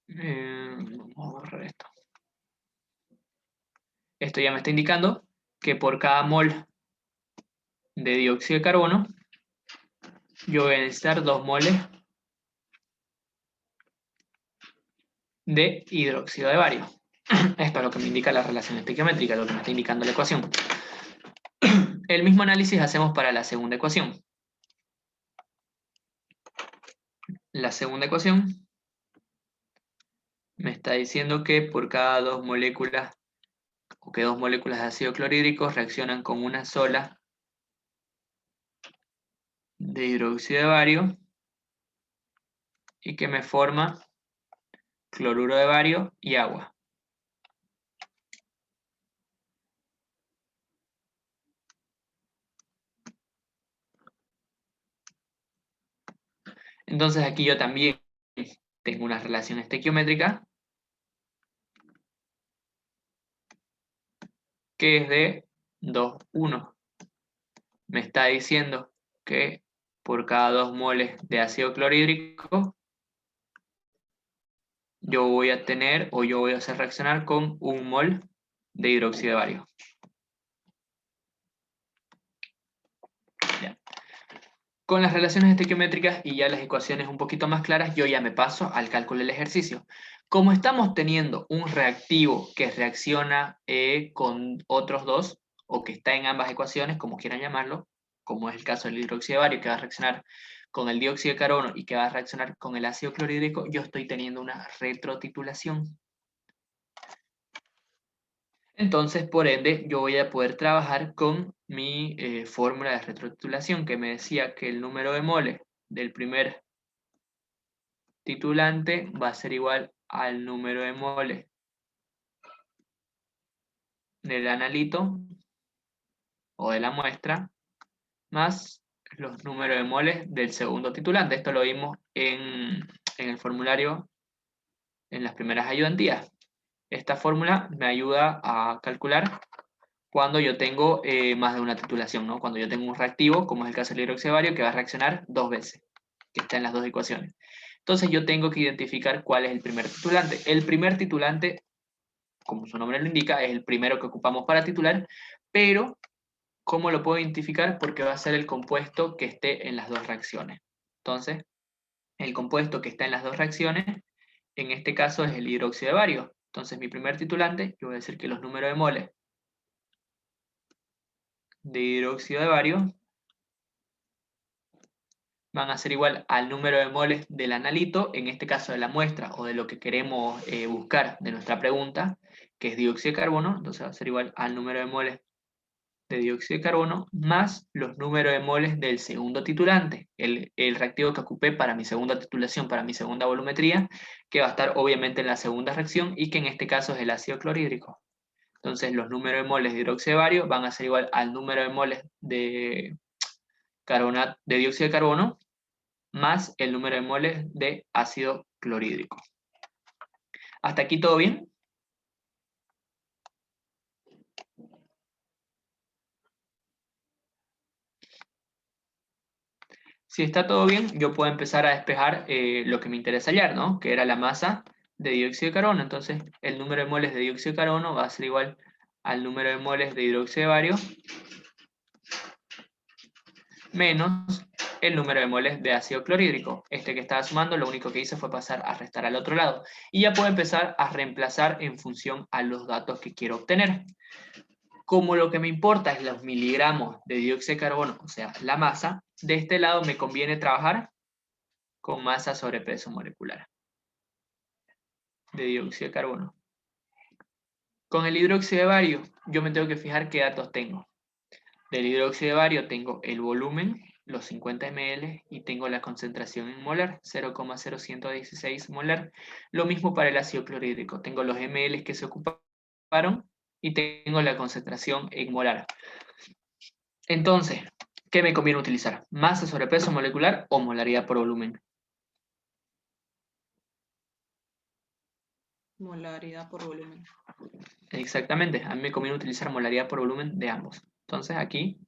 vamos a borrar esto. Esto ya me está indicando que por cada mol de dióxido de carbono, yo voy a necesitar 2 moles de hidróxido de bario. Esto es lo que me indica la relación estequiométrica, lo que me está indicando la ecuación. El mismo análisis hacemos para la segunda ecuación. La segunda ecuación me está diciendo que por cada 2 moléculas, o que 2 moléculas de ácido clorhídrico reaccionan con una sola de hidróxido de bario y que me forma cloruro de bario y agua. Entonces aquí yo también tengo una relación estequiométrica que es de 2, 1. Me está diciendo que por cada 2 moles de ácido clorhídrico yo voy a tener, o yo voy a hacer reaccionar con 1 mol de hidróxido de bario. Con las relaciones estequiométricas y ya las ecuaciones un poquito más claras, yo ya me paso al cálculo del ejercicio. Como estamos teniendo un reactivo que reacciona con otros dos, o que está en ambas ecuaciones, como quieran llamarlo, como es el caso del hidróxido de bario, que va a reaccionar con el dióxido de carbono y que va a reaccionar con el ácido clorhídrico, yo estoy teniendo una retrotitulación. Entonces, por ende, yo voy a poder trabajar con mi fórmula de retrotitulación, que me decía que el número de moles del primer titulante va a ser igual al número de moles del analito o de la muestra, más los números de moles del segundo titulante. Esto lo vimos en el formulario en las primeras ayudantías. Esta fórmula me ayuda a calcular cuando yo tengo más de una titulación, ¿no? Cuando yo tengo un reactivo, como es el caso del hidróxido de bario, que va a reaccionar dos veces, que está en las dos ecuaciones. Entonces yo tengo que identificar cuál es el primer titulante. El primer titulante, como su nombre lo indica, es el primero que ocupamos para titular, pero ¿cómo lo puedo identificar? Porque va a ser el compuesto que esté en las dos reacciones. Entonces, el compuesto que está en las dos reacciones, en este caso es el hidróxido de bario. Entonces mi primer titulante, yo voy a decir que los números de moles de hidróxido de bario van a ser igual al número de moles del analito, en este caso de la muestra o de lo que queremos buscar de nuestra pregunta, que es dióxido de carbono. Entonces va a ser igual al número de moles de dióxido de carbono más los números de moles del segundo titulante, el reactivo que ocupé para mi segunda titulación, para mi segunda volumetría, que va a estar obviamente en la segunda reacción y que en este caso es el ácido clorhídrico. Entonces los números de moles de hidróxido de bario van a ser igual al número de moles de dióxido de carbono más el número de moles de ácido clorhídrico. ¿Hasta aquí todo bien? Si está todo bien, yo puedo empezar a despejar lo que me interesa hallar, ¿no? Que era la masa de dióxido de carbono. Entonces, el número de moles de dióxido de carbono va a ser igual al número de moles de hidróxido de bario menos el número de moles de ácido clorhídrico. Este que estaba sumando, lo único que hice fue pasar a restar al otro lado. Y ya puedo empezar a reemplazar en función a los datos que quiero obtener. Como lo que me importa es los miligramos de dióxido de carbono, o sea, la masa, de este lado me conviene trabajar con masa sobre peso molecular de dióxido de carbono. Con el hidróxido de bario, yo me tengo que fijar qué datos tengo. Del hidróxido de bario tengo el volumen, los 50 ml, y tengo la concentración en molar, 0,0116 molar. Lo mismo para el ácido clorhídrico, tengo los ml que se ocuparon y tengo la concentración en molar. Entonces, ¿qué me conviene utilizar? ¿Masa sobre peso molecular o molaridad por volumen? Molaridad por volumen. Exactamente, a mí me conviene utilizar molaridad por volumen de ambos. Entonces aquí,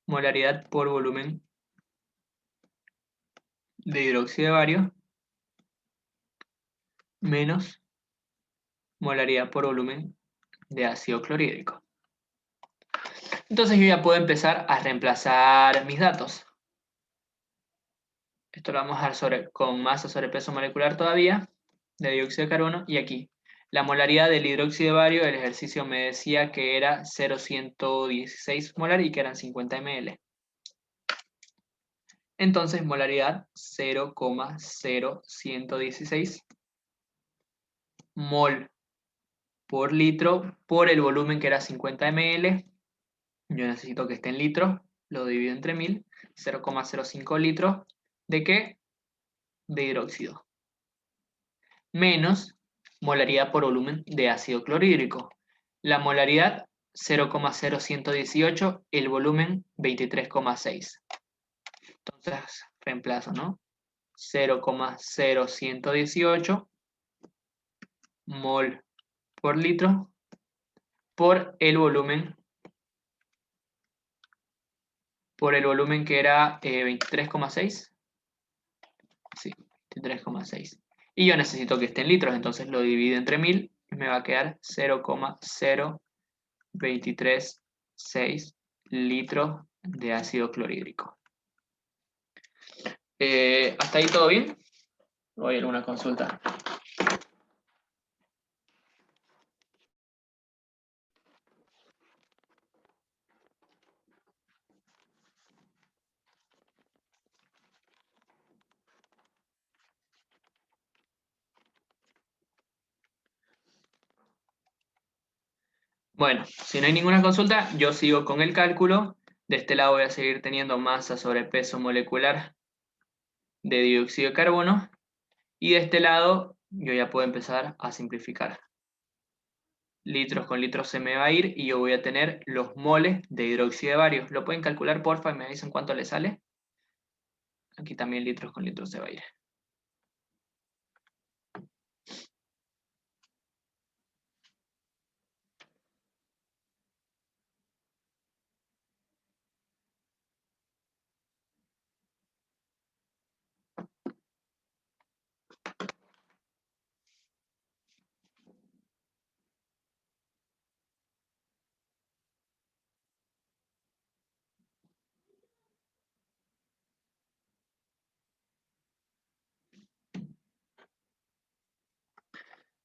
molaridad por volumen de hidróxido de bario menos molaridad por volumen de ácido clorhídrico. Entonces yo ya puedo empezar a reemplazar mis datos. Esto lo vamos a dejar con masa sobre peso molecular todavía, de dióxido de carbono, y aquí. La molaridad del hidróxido de bario, el ejercicio me decía que era 0,116 molar y que eran 50 ml. Entonces, molaridad 0,0116 mol por litro por el volumen que era 50 ml. Yo necesito que esté en litros, lo divido entre 1000, 0,05 litros. ¿De qué? De hidróxido. Menos molaridad por volumen de ácido clorhídrico. La molaridad 0,0118, el volumen 23,6. Entonces reemplazo, ¿no? 0,0118 mol por litro por el volumen que era 23,6. Sí, 23,6. Y yo necesito que esté en litros, entonces lo divido entre 1000 y me va a quedar 0,023 6 litros de ácido clorhídrico. ¿Hasta ahí todo bien? ¿O hay alguna consulta? Bueno, si no hay ninguna consulta, yo sigo con el cálculo. De este lado voy a seguir teniendo masa sobre peso molecular de dióxido de carbono. Y de este lado yo ya puedo empezar a simplificar. Litros con litros se me va a ir y yo voy a tener los moles de hidróxido de bario. ¿Lo pueden calcular, porfa, y me dicen cuánto le sale? Aquí también litros con litros se va a ir.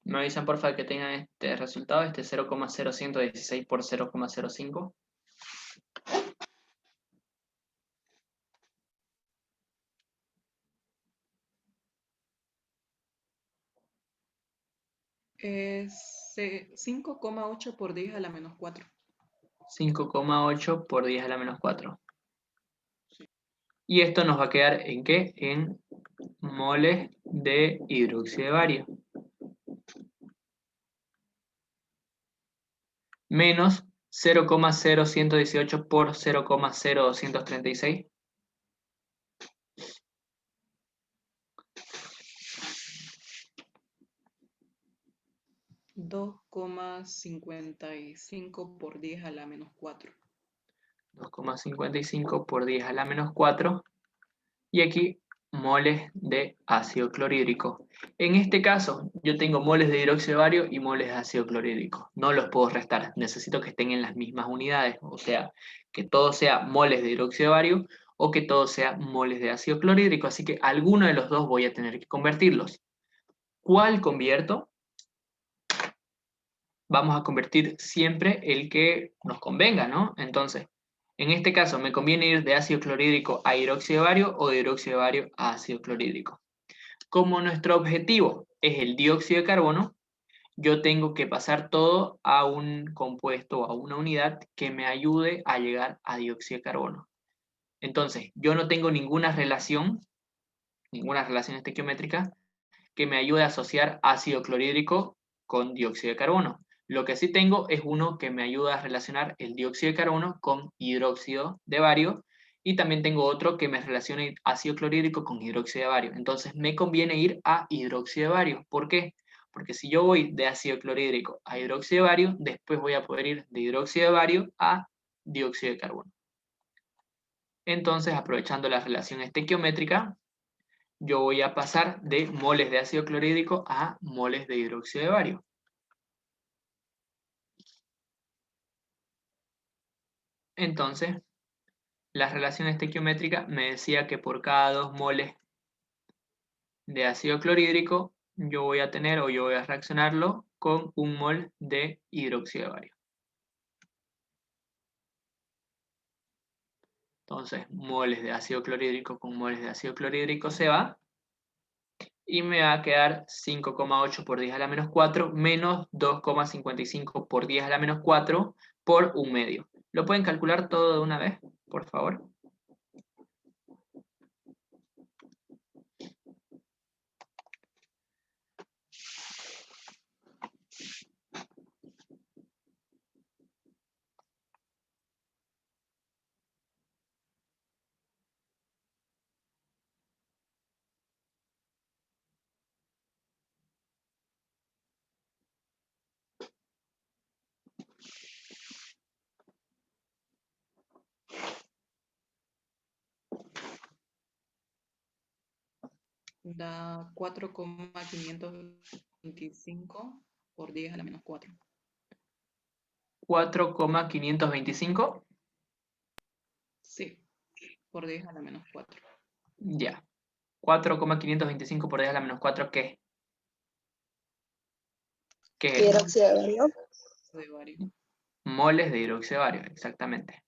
Me avisan, porfa, que tengan este resultado, este 0,0116 por 0,05. Es 5,8 por 10 a la menos 4. 5,8 por 10 a la menos 4. Y esto nos va a quedar ¿en qué? En moles de hidróxido de bario. Menos 0,0118 por 0,0236. 2,55 por 10 a la menos 4. 2,55 por 10 a la menos 4. Y aquí moles de ácido clorhídrico. En este caso, yo tengo moles de hidróxido de bario y moles de ácido clorhídrico. No los puedo restar, necesito que estén en las mismas unidades, o sea, que todo sea moles de hidróxido de bario o que todo sea moles de ácido clorhídrico, así que alguno de los dos voy a tener que convertirlos. ¿Cuál convierto? Vamos a convertir siempre el que nos convenga, ¿no? Entonces, en este caso, ¿me conviene ir de ácido clorhídrico a hidróxido de bario o de hidróxido de bario a ácido clorhídrico? Como nuestro objetivo es el dióxido de carbono, yo tengo que pasar todo a un compuesto o a una unidad que me ayude a llegar a dióxido de carbono. Entonces, yo no tengo ninguna relación estequiométrica que me ayude a asociar ácido clorhídrico con dióxido de carbono. Lo que sí tengo es uno que me ayuda a relacionar el dióxido de carbono con hidróxido de bario y también tengo otro que me relacione ácido clorhídrico con hidróxido de bario. Entonces me conviene ir a hidróxido de bario. ¿Por qué? Porque si yo voy de ácido clorhídrico a hidróxido de bario, después voy a poder ir de hidróxido de bario a dióxido de carbono. Entonces, aprovechando la relación estequiométrica, yo voy a pasar de moles de ácido clorhídrico a moles de hidróxido de bario. Entonces, la relación estequiométrica me decía que por cada 2 moles de ácido clorhídrico, yo voy a tener o yo voy a reaccionarlo con 1 mol de hidróxido de bario. Entonces, moles de ácido clorhídrico con moles de ácido clorhídrico se va. Y me va a quedar 5,8 por 10 a la menos 4 menos 2,55 por 10 a la menos 4 por 1 medio. ¿Lo pueden calcular todo de una vez, por favor? Da 4,525 por 10 a la menos 4. 4,525. Sí, por 10 a la menos 4. Ya. 4,525 por 10 a la menos 4, ¿qué? ¿Qué es? Hidróxido de bario. De bario. Moles de hidróxido de bario, exactamente.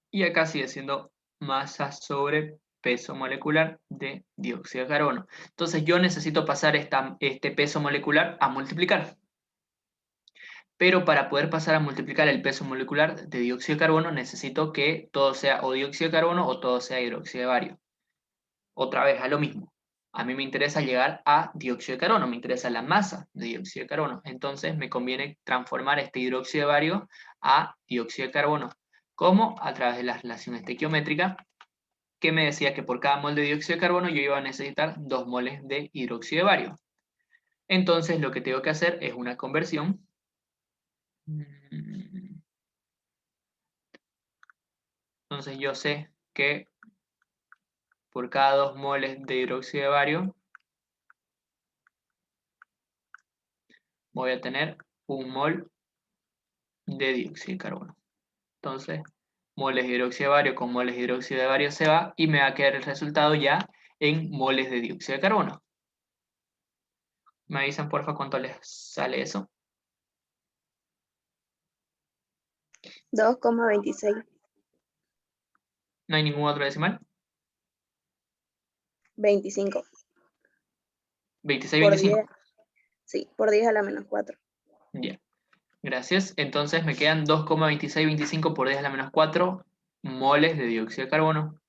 Y acá sigue siendo masa sobre peso molecular de dióxido de carbono. Entonces yo necesito pasar este peso molecular a multiplicar. Pero para poder pasar a multiplicar el peso molecular de dióxido de carbono necesito que todo sea o dióxido de carbono o todo sea hidróxido de bario. Otra vez a lo mismo. A mí me interesa llegar a dióxido de carbono, me interesa la masa de dióxido de carbono. Entonces me conviene transformar este hidróxido de bario a dióxido de carbono. ¿Cómo? A través de la relación estequiométrica, que me decía que por cada mol de dióxido de carbono yo iba a necesitar 2 moles de hidróxido de bario. Entonces lo que tengo que hacer es una conversión. Entonces yo sé que por cada 2 moles de hidróxido de bario voy a tener 1 mol de dióxido de carbono. Entonces, moles de hidróxido de bario con moles de hidróxido de bario se va y me va a quedar el resultado ya en moles de dióxido de carbono. ¿Me avisan porfa cuánto les sale eso? 2,26. ¿No hay ningún otro decimal? 25. 26, Por 25. 10. Sí, por 10 a la menos 4. Ya, gracias. Entonces me quedan 2,2625 por 10 a la menos 4 moles de dióxido de carbono.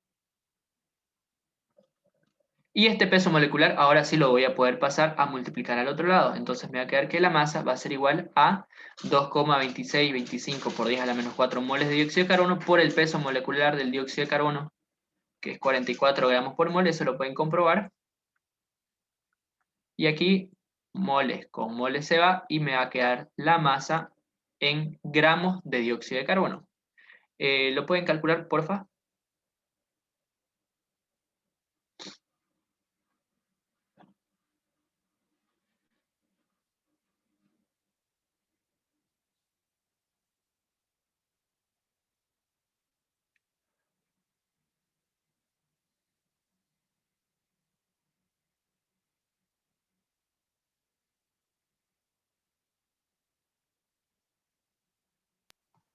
Y este peso molecular ahora sí lo voy a poder pasar a multiplicar al otro lado. Entonces me va a quedar que la masa va a ser igual a 2,2625 por 10 a la menos 4 moles de dióxido de carbono por el peso molecular del dióxido de carbono, que es 44 gramos por mol, eso lo pueden comprobar. Y aquí moles con moles se va y me va a quedar la masa en gramos de dióxido de carbono. ¿Lo pueden calcular, porfa?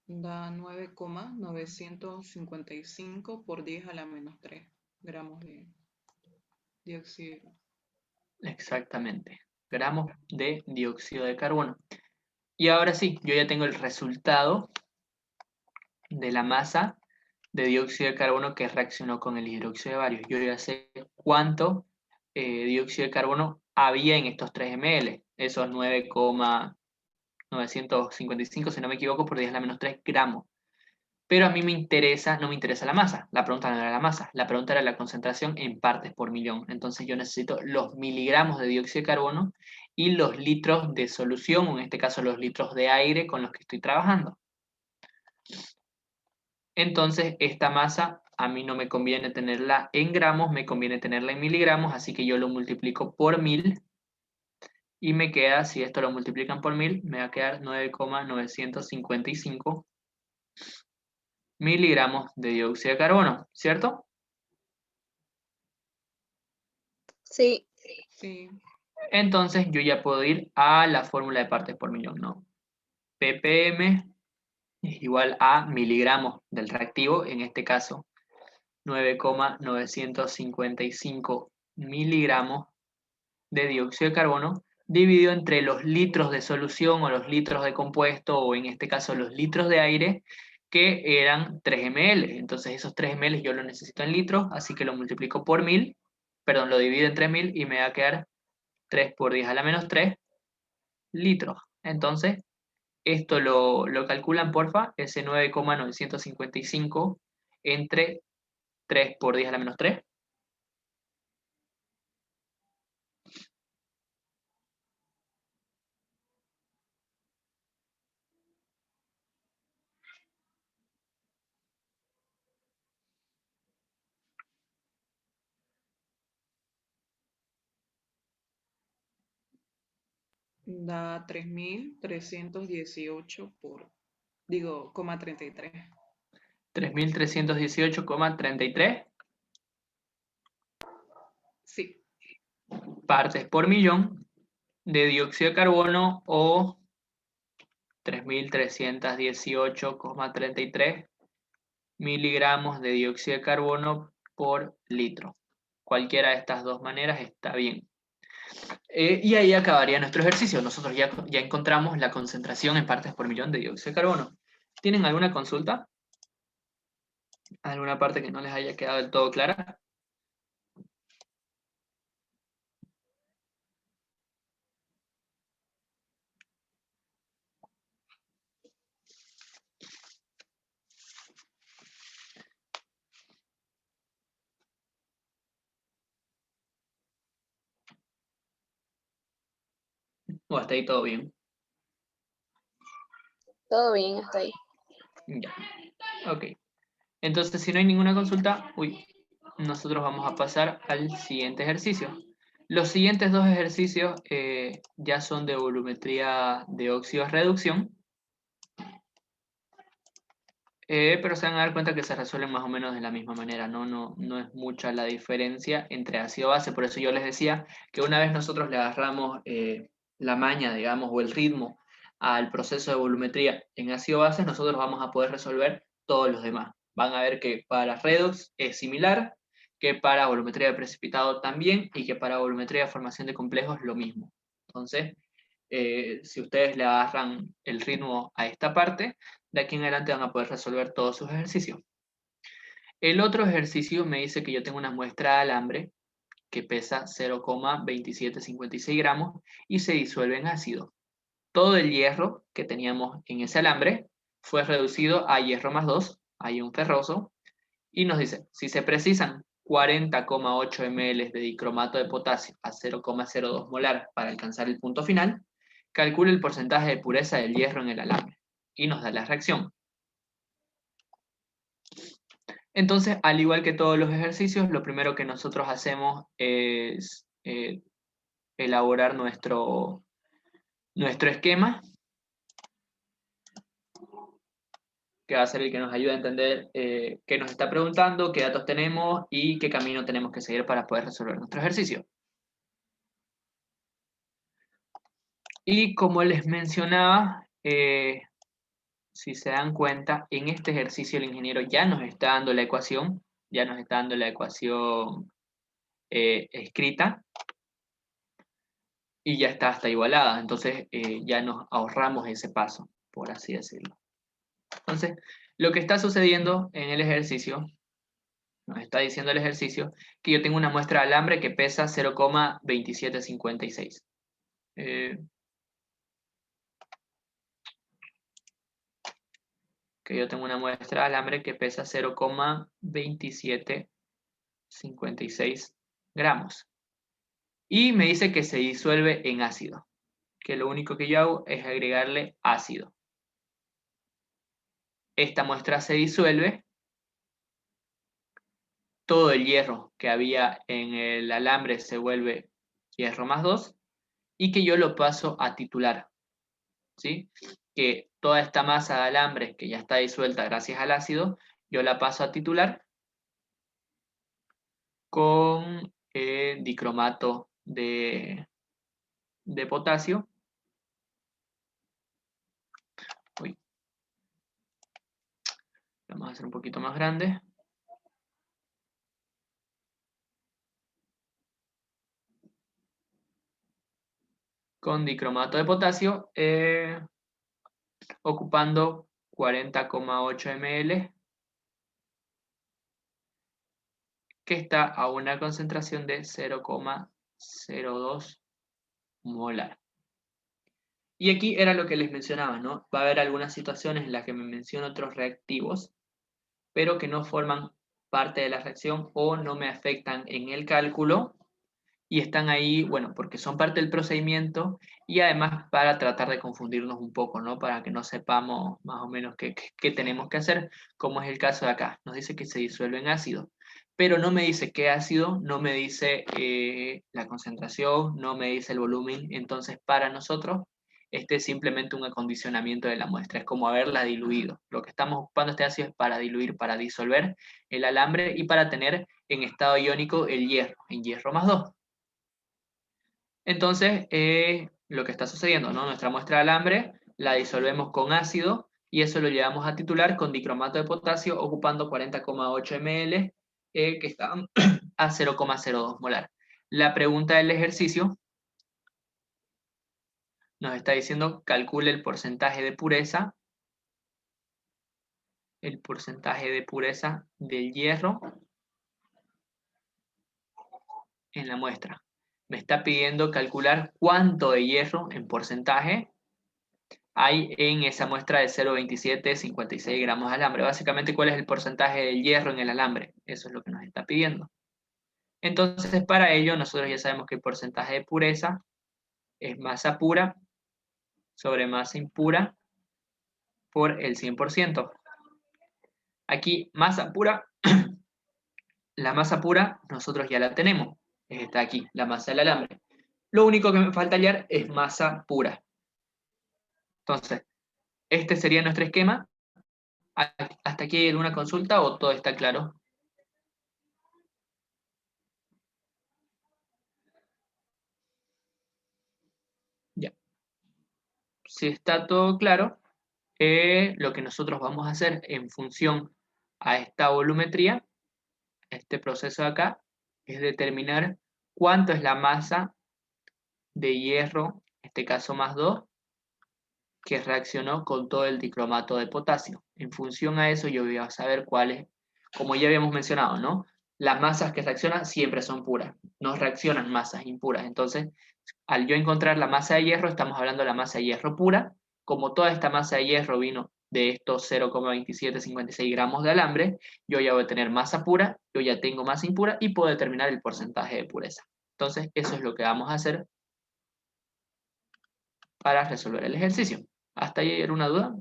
Da 9,955 por 10 a la menos 3 gramos de dióxido. Exactamente, gramos de dióxido de carbono. Y ahora sí, yo ya tengo el resultado de la masa de dióxido de carbono que reaccionó con el hidróxido de bario. Yo ya sé cuánto dióxido de carbono había en estos 3 ml, esos 9,955, si no me equivoco, por 10 a la menos 3 gramos. Pero a mí no me interesa la masa. La pregunta no era la masa, la pregunta era la concentración en partes por millón. Entonces yo necesito los miligramos de dióxido de carbono y los litros de solución, o en este caso los litros de aire con los que estoy trabajando. Entonces esta masa a mí no me conviene tenerla en gramos, me conviene tenerla en miligramos, así que yo lo multiplico por 1000 y me queda, si esto lo multiplican por 1000, me va a quedar 9,955 miligramos de dióxido de carbono, ¿cierto? Sí. Sí, Entonces yo ya puedo ir a la fórmula de partes por millón, ¿no? ppm es igual a miligramos del reactivo, en este caso 9,955 miligramos de dióxido de carbono, dividido entre los litros de solución o los litros de compuesto, o en este caso los litros de aire, que eran 3 ml. Entonces esos 3 ml yo lo necesito en litros, así que lo multiplico por 1000, perdón, lo divido entre 1000 y me va a quedar 3 por 10 a la menos 3 litros. Entonces, esto lo calculan, porfa, ese 9,955 entre 3 por 10 a la menos 3. Da 3.318 coma 33. 3.318,33 Sí, partes por millón de dióxido de carbono o 3.318,33 miligramos de dióxido de carbono por litro. Cualquiera de estas dos maneras está bien. Y ahí acabaría nuestro ejercicio. Nosotros ya encontramos la concentración en partes por millón de dióxido de carbono. ¿Tienen alguna consulta? ¿Alguna parte que no les haya quedado del todo clara? ¿O hasta ahí todo bien? Todo bien hasta ahí. Ya. Ok. Entonces, si no hay ninguna consulta, nosotros vamos a pasar al siguiente ejercicio. Los siguientes dos ejercicios ya son de volumetría de óxidos reducción, pero se van a dar cuenta que se resuelven más o menos de la misma manera, no es mucha la diferencia entre ácido-base. Por eso yo les decía que una vez nosotros le agarramos la maña, digamos, o el ritmo al proceso de volumetría en ácido-base, nosotros vamos a poder resolver todos los demás. Van a ver que para redox es similar, que para volumetría de precipitado también, y que para volumetría de formación de complejos lo mismo. Entonces, si ustedes le agarran el ritmo a esta parte, de aquí en adelante van a poder resolver todos sus ejercicios. El otro ejercicio me dice que yo tengo una muestra de alambre que pesa 0,2756 gramos y se disuelve en ácido. Todo el hierro que teníamos en ese alambre fue reducido a hierro más 2, ion ferroso, y nos dice, si se precisan 40,8 ml de dicromato de potasio a 0,02 molar para alcanzar el punto final, calcule el porcentaje de pureza del hierro en el alambre. Y nos da la reacción. Entonces, al igual que todos los ejercicios, lo primero que nosotros hacemos es elaborar nuestro esquema, que va a ser el que nos ayude a entender qué nos está preguntando, qué datos tenemos y qué camino tenemos que seguir para poder resolver nuestro ejercicio. Y como les mencionaba, si se dan cuenta, en este ejercicio el ingeniero ya nos está dando la ecuación, escrita, y ya está hasta igualada. Entonces ya nos ahorramos ese paso, por así decirlo. Entonces, lo que está sucediendo en el ejercicio, nos está diciendo el ejercicio, que yo tengo una muestra de alambre que pesa 0,2756. Que yo tengo una muestra de alambre que pesa 0,2756 gramos. Y me dice que se disuelve en ácido, que lo único que yo hago es agregarle ácido. Esta muestra se disuelve, todo el hierro que había en el alambre se vuelve hierro más 2, y que yo lo paso a titular, ¿sí? Que toda esta masa de alambre que ya está disuelta gracias al ácido, yo la paso a titular con dicromato de potasio. Uy. Vamos a hacer un poquito más grande. Con dicromato de potasio, ocupando 40,8 ml, que está a una concentración de 0,02 molar. Y aquí era lo que les mencionaba, ¿no? Va a haber algunas situaciones en las que me menciono otros reactivos, pero que no forman parte de la reacción o no me afectan en el cálculo, y están ahí, bueno, porque son parte del procedimiento y además para tratar de confundirnos un poco, ¿no? Para que no sepamos más o menos qué tenemos que hacer, como es el caso de acá. Nos dice que se disuelve en ácido. pero no me dice qué ácido, no me dice la concentración, no me dice el volumen. Entonces, para nosotros, este es simplemente un acondicionamiento de la muestra, es como haberla diluido. Lo que estamos ocupando este ácido es para diluir, para disolver el alambre y para tener en estado iónico el hierro, en hierro más 2. Entonces, lo que está sucediendo, ¿no? Nuestra muestra de alambre la disolvemos con ácido y eso lo llevamos a titular con dicromato de potasio ocupando 40,8 ml, que están a 0,02 molar. La pregunta del ejercicio nos está diciendo calcule el porcentaje de pureza del hierro en la muestra. Me está pidiendo calcular cuánto de hierro en porcentaje hay en esa muestra de 0,2756 gramos de alambre. Básicamente, ¿cuál es el porcentaje de hierro en el alambre? Eso es lo que nos está pidiendo. Entonces, para ello, nosotros ya sabemos que el porcentaje de pureza es masa pura sobre masa impura por el 100%. Aquí, masa pura, la masa pura nosotros ya la tenemos. Está aquí, la masa del alambre. Lo único que me falta hallar es masa pura. Entonces, este sería nuestro esquema. ¿Hasta aquí hay alguna consulta o todo está claro? Ya. Si está todo claro, lo que nosotros vamos a hacer en función a esta volumetría, este proceso de acá, es determinar cuánto es la masa de hierro, en este caso más 2, que reaccionó con todo el dicromato de potasio. En función a eso yo voy a saber cuáles, como ya habíamos mencionado, ¿no? Las masas que reaccionan siempre son puras, no reaccionan masas impuras. Entonces, al yo encontrar la masa de hierro, estamos hablando de la masa de hierro pura. Como toda esta masa de hierro vino de estos 0,2756 gramos de alambre, yo ya voy a tener masa pura, yo ya tengo masa impura y puedo determinar el porcentaje de pureza. Entonces, eso es lo que vamos a hacer para resolver el ejercicio. ¿Hasta ahí hay alguna duda?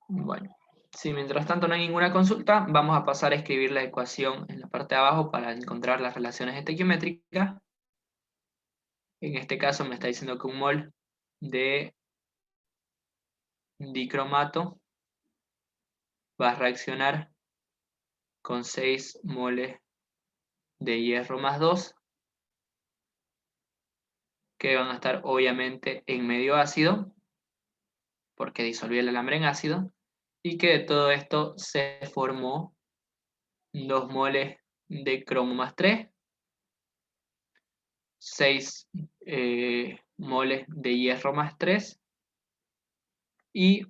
Bueno, si mientras tanto no hay ninguna consulta, vamos a pasar a escribir la ecuación en la parte de abajo para encontrar las relaciones estequiométricas. En este caso me está diciendo que un mol de dicromato va a reaccionar con 6 moles de hierro más 2, que van a estar obviamente en medio ácido, porque disolvió el alambre en ácido, y que de todo esto se formó 2 moles de cromo más 3, 6 moles de hierro más 3 y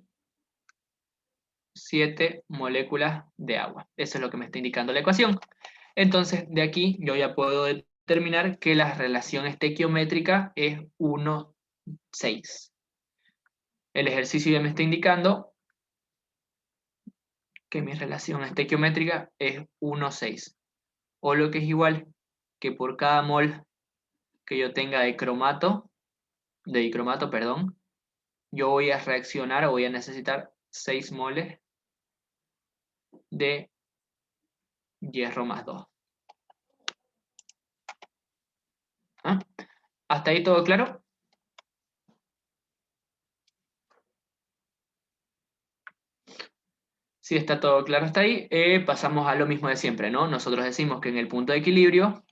7 moléculas de agua. Eso es lo que me está indicando la ecuación. Entonces, de aquí yo ya puedo determinar que la relación estequiométrica es 1,6. El ejercicio ya me está indicando que mi relación estequiométrica es 1,6. O lo que es igual que por cada mol que yo tenga de dicromato, perdón, yo voy a reaccionar o voy a necesitar 6 moles de hierro más 2. ¿Ah? ¿Hasta ahí todo claro? Si está todo claro hasta ahí, pasamos a lo mismo de siempre, ¿no? Nosotros decimos que en el punto de equilibrio,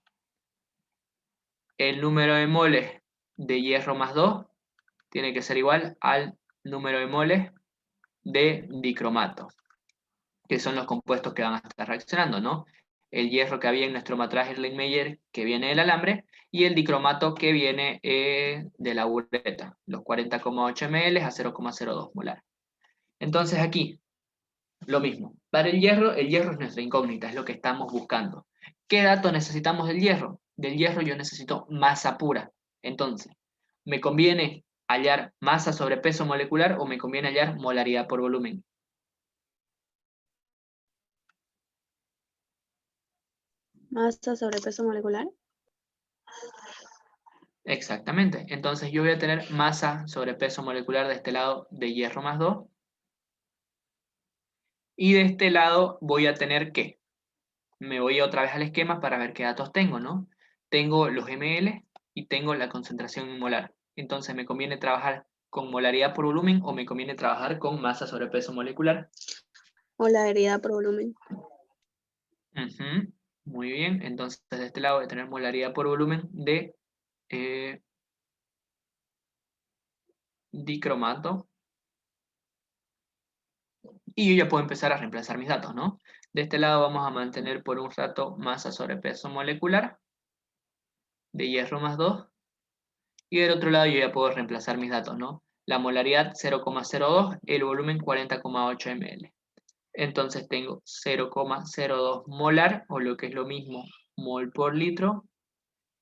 el número de moles de hierro más 2 tiene que ser igual al número de moles de dicromato, que son los compuestos que van a estar reaccionando, ¿no? El hierro que había en nuestro matraje Erlenmeyer, que viene del alambre, y el dicromato que viene de la bureta, los 40,8 ml a 0,02 molar. Entonces aquí, lo mismo. Para el hierro es nuestra incógnita, es lo que estamos buscando. ¿Qué dato necesitamos del hierro? Del hierro yo necesito masa pura. Entonces, ¿me conviene hallar masa sobre peso molecular o me conviene hallar molaridad por volumen? Masa sobre peso molecular. Exactamente. Entonces yo voy a tener masa sobre peso molecular de este lado de hierro más 2. Y de este lado voy a tener ¿qué? Me voy otra vez al esquema para ver qué datos tengo, ¿no? Tengo los ml y tengo la concentración en molar. Entonces, ¿me conviene trabajar con molaridad por volumen o me conviene trabajar con masa sobre peso molecular? Molaridad por volumen. Ujú, muy bien. Entonces, de este lado voy a tener molaridad por volumen de dicromato. Y yo ya puedo empezar a reemplazar mis datos, ¿no? De este lado vamos a mantener por un rato masa sobre peso molecular de hierro más 2. Y del otro lado yo ya puedo reemplazar mis datos, ¿no? La molaridad 0,02, el volumen 40,8 ml. Entonces tengo 0,02 molar, o lo que es lo mismo, mol por litro,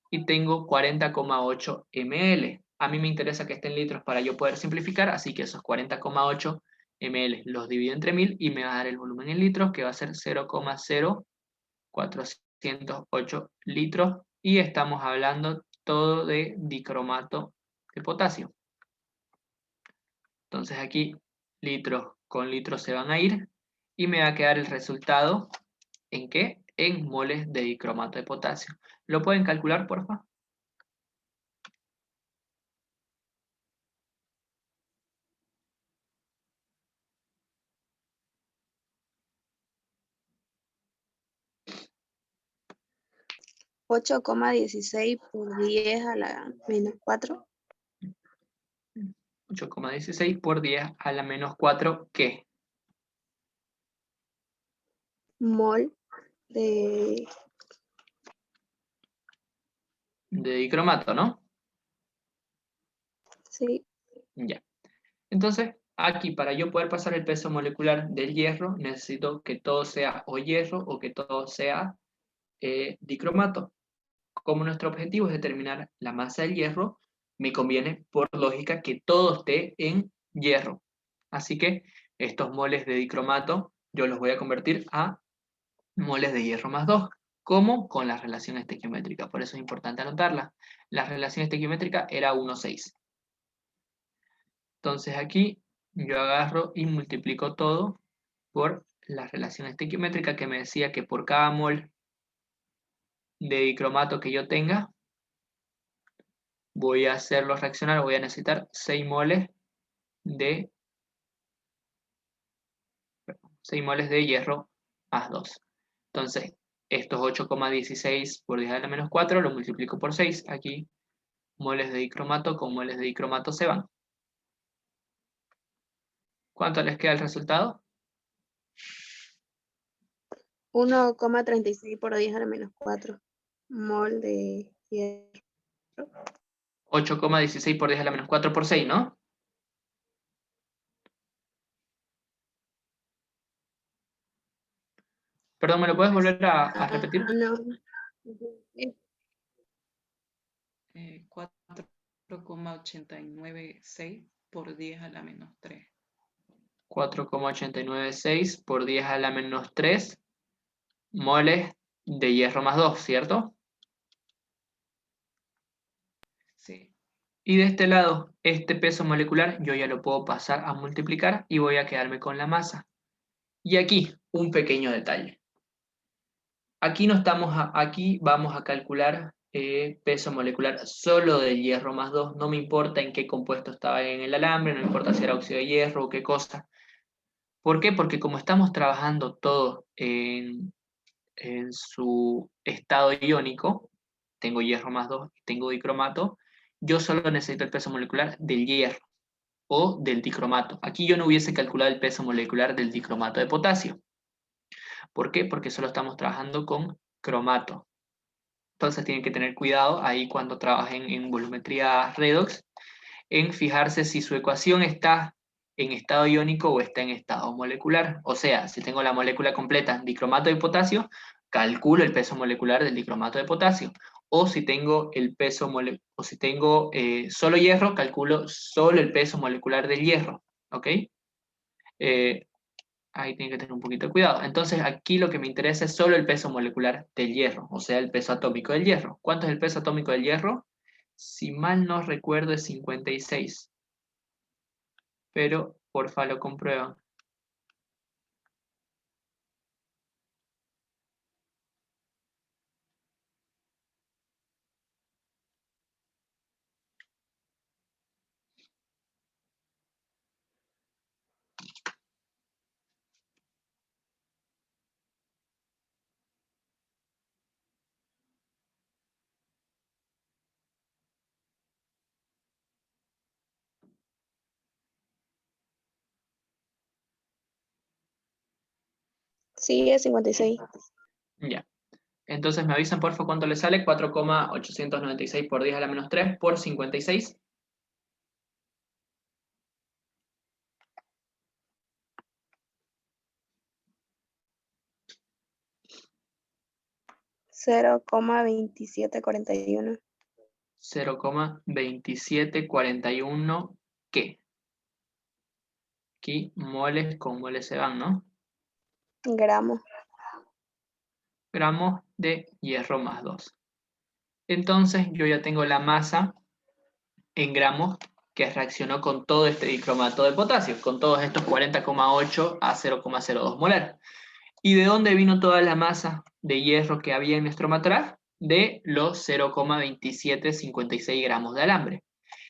y tengo 40,8 ml. A mí me interesa que estén litros para yo poder simplificar, así que esos 40,8 ml los divido entre 1000 y me va a dar el volumen en litros, que va a ser 0,0408 litros, y estamos hablando todo de dicromato de potasio. Entonces aquí litros con litros se van a ir y me va a quedar el resultado ¿en qué? En moles de dicromato de potasio. ¿Lo pueden calcular, por favor? $8,16 por 10 a la menos 4. 8,16 por 10 a la menos 4, ¿qué? Mol de... De dicromato, ¿no? Sí. Ya. Entonces, aquí para yo poder pasar el peso molecular del hierro, necesito que todo sea o hierro o que todo sea dicromato. Como nuestro objetivo es determinar la masa del hierro, me conviene, por lógica, que todo esté en hierro. Así que estos moles de dicromato yo los voy a convertir a moles de hierro más 2. ¿Cómo? Con la relación estequiométrica. Por eso es importante anotarla. La relación estequiométrica era 1,6. Entonces aquí yo agarro y multiplico todo por la relación estequiométrica que me decía que por cada mol de dicromato que yo tenga, voy a hacerlo reaccionar, voy a necesitar 6 moles de 6 moles de hierro más 2. Entonces, estos 8,16 por 10 a la menos 4 lo multiplico por 6. Aquí, moles de dicromato con moles de dicromato se van. ¿Cuánto les queda el resultado? 1,36 por 10 a la menos 4. Mol de hierro. 8,16 por 10 a la menos 4 por 6, ¿no? Perdón, ¿me lo puedes volver a repetir? No. 4,896 por 10 a la menos 3. 4,896 por 10 a la menos 3 moles de hierro más 2, ¿cierto? Sí. Y de este lado, este peso molecular yo ya lo puedo pasar a multiplicar y voy a quedarme con la masa. Y aquí, un pequeño detalle. Aquí, aquí vamos a calcular peso molecular solo del hierro más 2. No me importa en qué compuesto estaba en el alambre, no me importa si era óxido de hierro o qué cosa. ¿Por qué? Porque como estamos trabajando todo en su estado iónico, tengo hierro más 2, tengo dicromato, yo solo necesito el peso molecular del hierro o del dicromato. Aquí yo no hubiese calculado el peso molecular del dicromato de potasio. ¿Por qué? Porque solo estamos trabajando con cromato. Entonces tienen que tener cuidado ahí cuando trabajen en volumetría redox, en fijarse si su ecuación está en estado iónico o está en estado molecular. O sea, si tengo la molécula completa dicromato de potasio, calculo el peso molecular del dicromato de potasio. O si tengo solo hierro, calculo solo el peso molecular del hierro. ¿Ok? Ahí tienen que tener un poquito de cuidado. Entonces aquí lo que me interesa es solo el peso molecular del hierro, o sea, el peso atómico del hierro. ¿Cuánto es el peso atómico del hierro? si mal no recuerdo es 56. Pero porfa lo comprueban. Sí, es 56. Ya. Entonces me avisan porfa cuánto le sale. 4,896 por 10 a la menos 3 por 56. 0,2741 0,2741. ¿Qué? Aquí moles con moles se van, ¿no? gramos. Gramos de hierro más 2. Entonces yo ya tengo la masa en gramos que reaccionó con todo este dicromato de potasio, con todos estos 40,8 a 0,02 molar. ¿Y de dónde vino toda la masa de hierro que había en nuestro matraj? De los 0,2756 gramos de alambre.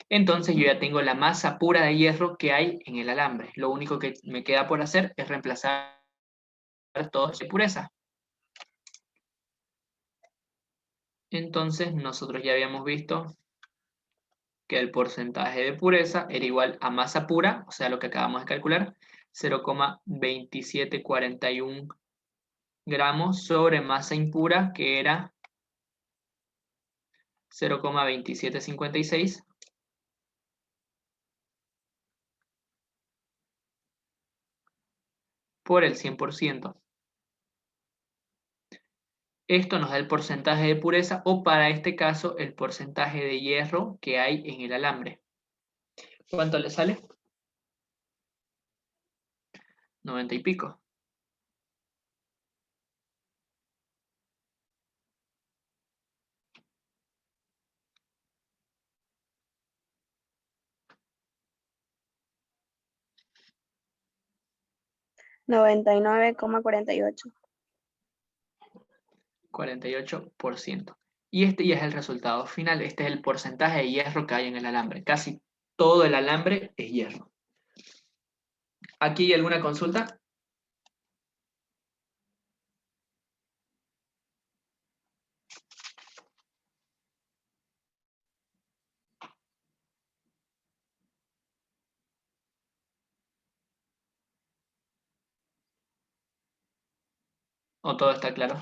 Entonces yo ya tengo la masa pura de hierro que hay en el alambre. Lo único que me queda por hacer es reemplazar toda esa impureza. Entonces nosotros ya habíamos visto que el porcentaje de pureza era igual a masa pura, o sea, lo que acabamos de calcular, 0,2741 gramos sobre masa impura, que era 0,2756 por el 100%. Esto nos da el porcentaje de pureza o para este caso el porcentaje de hierro que hay en el alambre. ¿Cuánto le sale? 90 y pico. $99,48. 48%. Y este ya es el resultado final. Este es el porcentaje de hierro que hay en el alambre. Casi todo el alambre es hierro. ¿Aquí hay alguna consulta? ¿O todo está claro?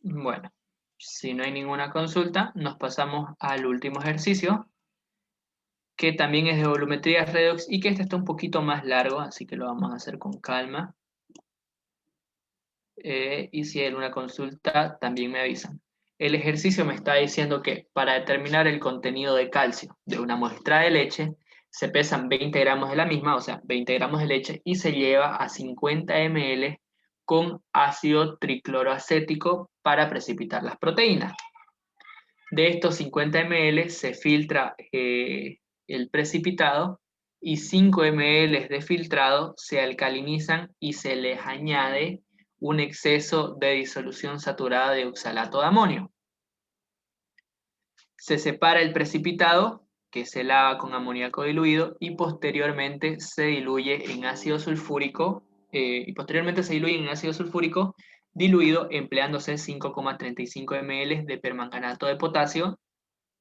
Bueno, si no hay ninguna consulta, nos pasamos al último ejercicio, que también es de volumetría redox y que este está un poquito más largo, así que lo vamos a hacer con calma. Y si hay alguna consulta, también me avisan. El ejercicio me está diciendo que para determinar el contenido de calcio de una muestra de leche, se pesan 20 gramos de la misma, o sea, 20 gramos de leche, y se lleva a 50 ml con ácido tricloroacético para precipitar las proteínas. De estos 50 ml se filtra el precipitado y 5 ml de filtrado se alcalinizan y se les añade un exceso de disolución saturada de oxalato de amonio. Se separa el precipitado, que se lava con amoníaco diluido, y posteriormente se diluye en ácido sulfúrico, diluido empleándose 5,35 ml de permanganato de potasio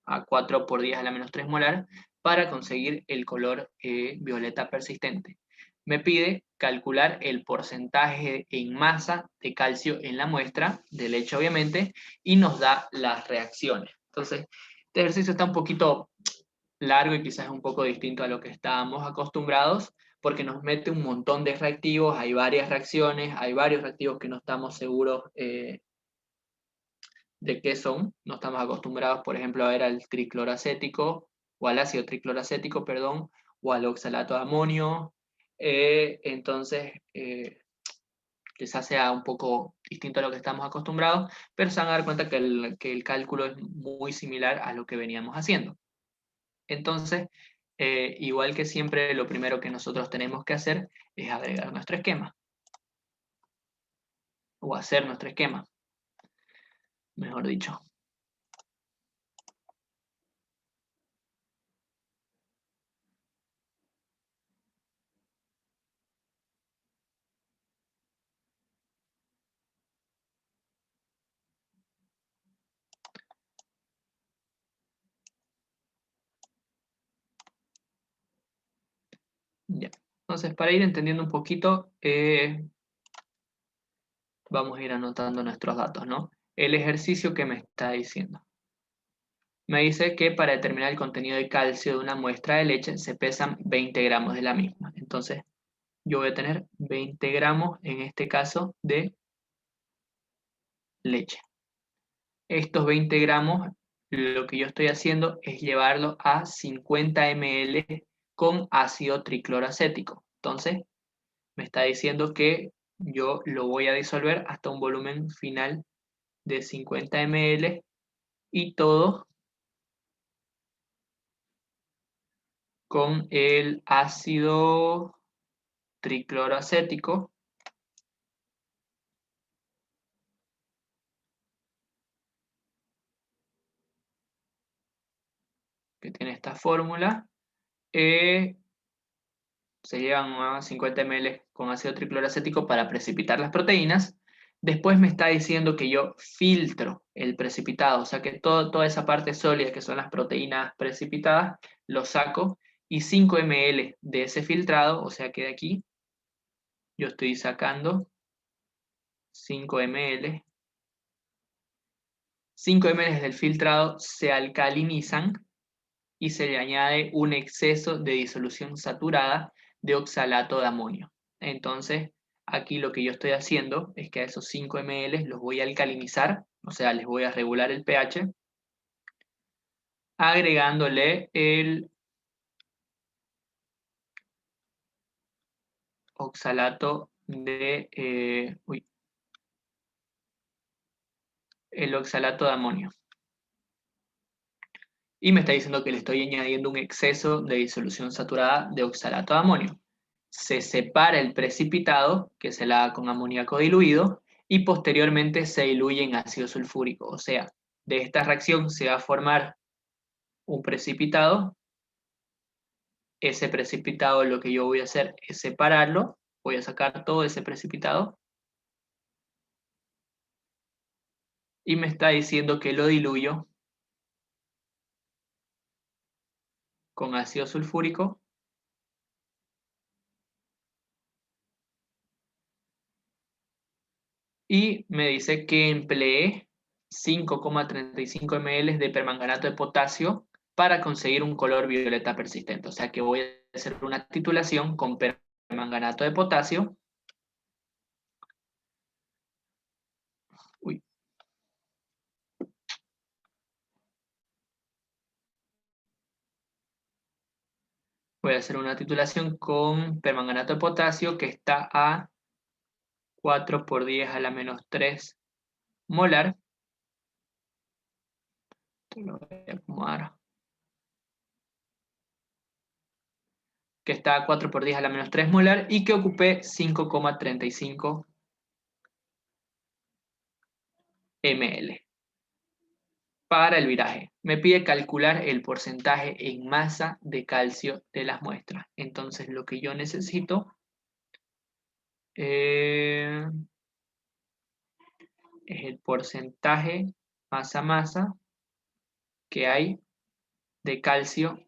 a 4 por 10 a la menos 3 molar para conseguir el color violeta persistente. Me pide calcular el porcentaje en masa de calcio en la muestra, de leche obviamente, y nos da las reacciones. Entonces, este ejercicio está un poquito largo y quizás un poco distinto a lo que estábamos acostumbrados, porque nos mete un montón de reactivos, hay varias reacciones, hay varios reactivos que no estamos seguros de de qué son. No estamos acostumbrados, por ejemplo, a ver al tricloracético, o al ácido tricloracético, perdón, o al oxalato de amonio. Entonces, quizás sea un poco distinto a lo que estamos acostumbrados, pero se van a dar cuenta que el cálculo es muy similar a lo que veníamos haciendo. Entonces, igual que siempre, lo primero que nosotros tenemos que hacer es agregar nuestro esquema, o hacer nuestro esquema, mejor dicho. Ya. Entonces, para ir entendiendo un poquito, vamos a ir anotando nuestros datos, ¿no? El ejercicio que me está diciendo. Me dice que para determinar el contenido de calcio de una muestra de leche se pesan 20 gramos de la misma. Entonces, yo voy a tener 20 gramos, en este caso, de leche. Estos 20 gramos, lo que yo estoy haciendo es llevarlo a 50 ml con ácido tricloracético. Entonces, me está diciendo que yo lo voy a disolver hasta un volumen final de 50 ml y todo con el ácido tricloracético, que tiene esta fórmula. Se llevan a 50 ml con ácido tricloracético para precipitar las proteínas. Después me está diciendo que yo filtro el precipitado, o sea que toda esa parte sólida que son las proteínas precipitadas, lo saco, y 5 ml de ese filtrado, o sea que de aquí yo estoy sacando 5 ml. 5 ml del filtrado se alcalinizan y se le añade un exceso de disolución saturada de oxalato de amonio. Entonces, aquí lo que yo estoy haciendo es que a esos 5 ml los voy a alcalinizar, o sea, les voy a regular el pH, agregándole el oxalato de, el oxalato de amonio. Y me está diciendo que le estoy añadiendo un exceso de disolución saturada de oxalato de amonio. Se separa el precipitado, que se la da con amoníaco diluido, y posteriormente se diluye en ácido sulfúrico. O sea, de esta reacción se va a formar un precipitado. Ese precipitado lo que yo voy a hacer es separarlo. Voy a sacar todo ese precipitado. Y me está diciendo que lo diluyo con ácido sulfúrico. Y me dice que emplee 5,35 ml de permanganato de potasio para conseguir un color violeta persistente. O sea que voy a hacer una titulación con permanganato de potasio. Uy. Voy a hacer una titulación con permanganato de potasio que está a 4 por 10 a la menos 3 molar. Esto lo voy a acomodar. Que está a 4 por 10 a la menos 3 molar y que ocupé 5,35 ml. Para el viraje, me pide calcular el porcentaje en masa de calcio de las muestras. Entonces lo que yo necesito es el porcentaje masa-masa que hay de calcio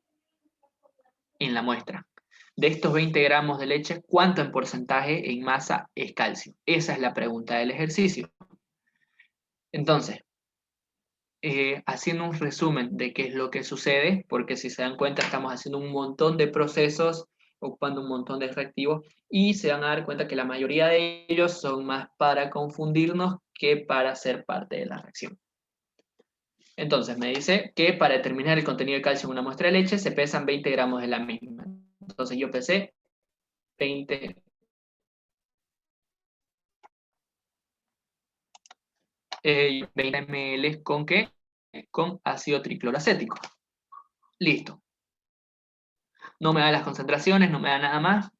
en la muestra. De estos 20 gramos de leche, ¿cuánto en porcentaje en masa es calcio? Esa es la pregunta del ejercicio. Entonces, haciendo un resumen de qué es lo que sucede, porque si se dan cuenta estamos haciendo un montón de procesos, ocupando un montón de reactivos, y se van a dar cuenta que la mayoría de ellos son más para confundirnos que para ser parte de la reacción. Entonces me dice que para determinar el contenido de calcio en una muestra de leche se pesan 20 gramos de la misma. Entonces yo pesé 20 20 ml ¿con qué? Con ácido tricloroacético. Listo. No me da las concentraciones, no me da nada más.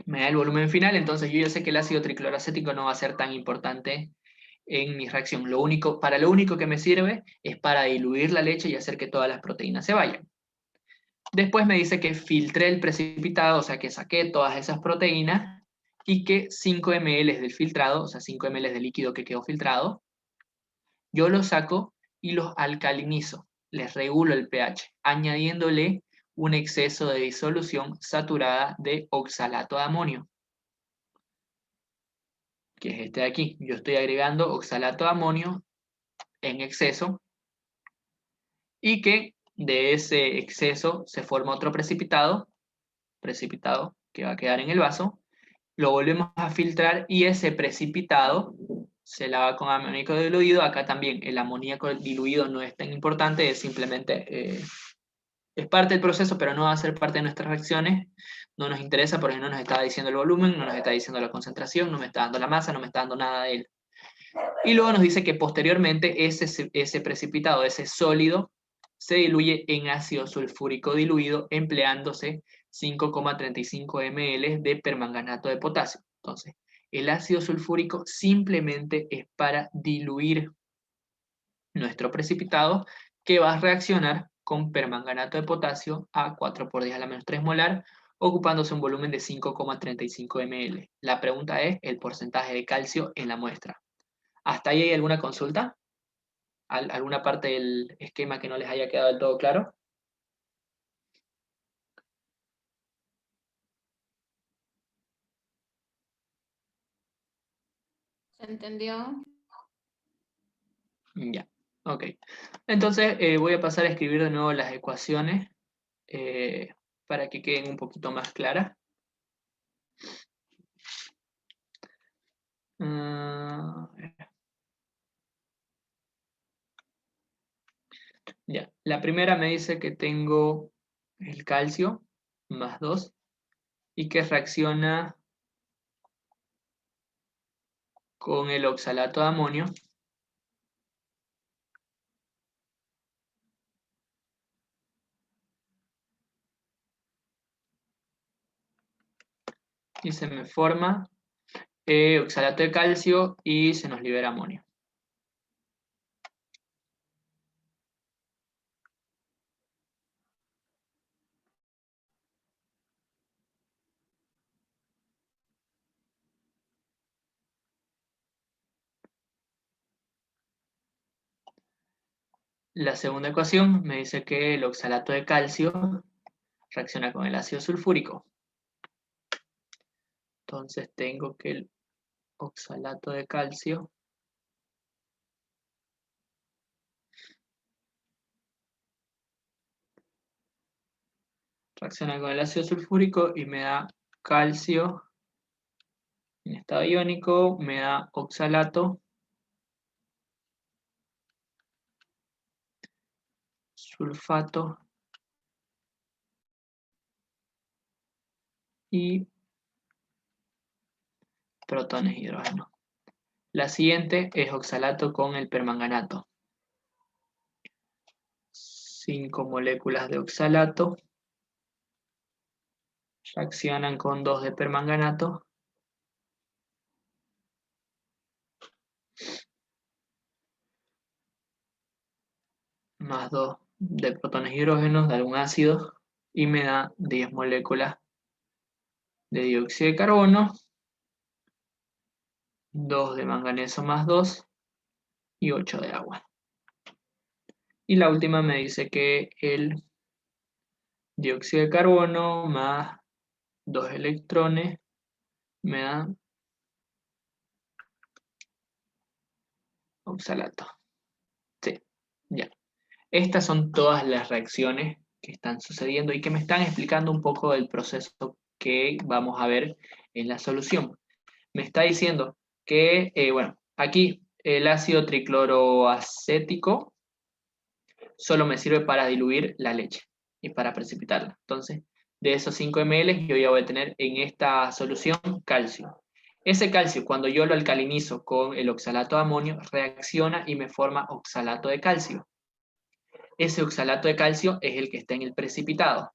Me da el volumen final, entonces yo ya sé que el ácido tricloroacético no va a ser tan importante en mi reacción. Para lo único que me sirve es para diluir la leche y hacer que todas las proteínas se vayan. Después me dice que filtré el precipitado, o sea que saqué todas esas proteínas y que 5 ml del filtrado, o sea 5 ml de líquido que quedó filtrado, yo los saco y los alcalinizo, les regulo el pH, añadiéndole un exceso de disolución saturada de oxalato de amonio, que es este de aquí. Yo estoy agregando oxalato de amonio en exceso y que de ese exceso se forma otro precipitado que va a quedar en el vaso, lo volvemos a filtrar y ese precipitado se lava con amoníaco diluido. Acá también el amoníaco diluido no es tan importante, es simplemente es parte del proceso, pero no va a ser parte de nuestras reacciones. No nos interesa porque no nos está diciendo el volumen, no nos está diciendo la concentración, no me está dando la masa, no me está dando nada de él. Y luego nos dice que posteriormente ese precipitado, ese sólido, se diluye en ácido sulfúrico diluido empleándose 5,35 ml de permanganato de potasio. Entonces, el ácido sulfúrico simplemente es para diluir nuestro precipitado que va a reaccionar con permanganato de potasio a 4 por 10 a la menos 3 molar, ocupándose un volumen de 5,35 ml. La pregunta es el porcentaje de calcio en la muestra. ¿Hasta ahí hay alguna consulta? ¿Alguna parte del esquema que no les haya quedado del todo claro? ¿Se entendió? Ya, ok. Entonces voy a pasar a escribir de nuevo las ecuaciones eh, para que queden un poquito más claras. Ya, la primera me dice que tengo el calcio más 2 y que reacciona con el oxalato de amonio y se me forma oxalato de calcio y se nos libera amonio. La segunda ecuación me dice que el oxalato de calcio reacciona con el ácido sulfúrico. Entonces tengo que el oxalato de calcio reacciona con el ácido sulfúrico y me da calcio en estado iónico, me da oxalato, sulfato y protones hidrógeno. La siguiente es oxalato con el permanganato. 5 moléculas de oxalato reaccionan con 2 de permanganato más 2 de protones hidrógenos de algún ácido y me da 10 moléculas de dióxido de carbono, 2 de manganeso más 2 y 8 de agua. Y la última me dice que el dióxido de carbono más 2 electrones me da oxalato. Sí, ya. Estas son todas las reacciones que están sucediendo y que me están explicando un poco del proceso que vamos a ver en la solución. Me está diciendo que, bueno, aquí el ácido tricloroacético solo me sirve para diluir la leche y para precipitarla. Entonces, de esos 5 ml yo ya voy a tener en esta solución calcio. Ese calcio, cuando yo lo alcalinizo con el oxalato de amonio, reacciona y me forma oxalato de calcio. Ese oxalato de calcio es el que está en el precipitado.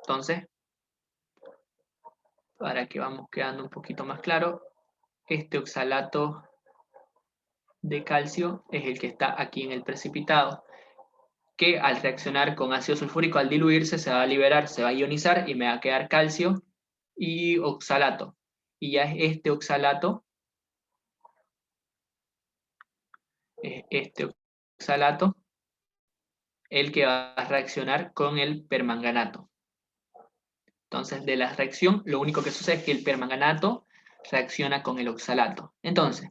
Entonces, para que vamos quedando un poquito más claro, este oxalato de calcio es el que está aquí en el precipitado, que al reaccionar con ácido sulfúrico, al diluirse, se va a liberar, se va a ionizar y me va a quedar calcio y oxalato. Y ya es este oxalato el que va a reaccionar con el permanganato. Entonces, de la reacción, lo único que sucede es que el permanganato reacciona con el oxalato. Entonces,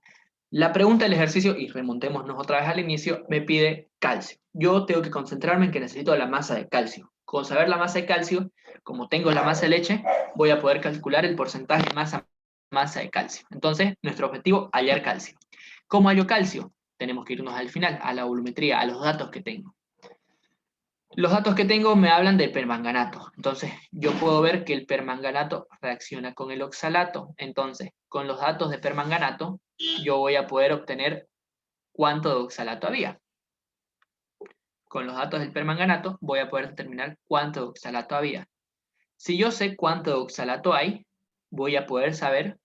la pregunta del ejercicio, y remontémonos otra vez al inicio, me pide calcio. Yo tengo que concentrarme en que necesito la masa de calcio. Con saber la masa de calcio, como tengo la masa de leche, voy a poder calcular el porcentaje de masa de calcio. Entonces, nuestro objetivo, hallar calcio. ¿Cómo hallo calcio? Tenemos que irnos al final, a la volumetría, a los datos que tengo. Los datos que tengo me hablan del permanganato. Entonces, yo puedo ver que el permanganato reacciona con el oxalato. Entonces, con los datos de permanganato, yo voy a poder obtener cuánto de oxalato había. Con los datos del permanganato, voy a poder determinar cuánto de oxalato había. Si yo sé cuánto de oxalato hay, voy a poder saber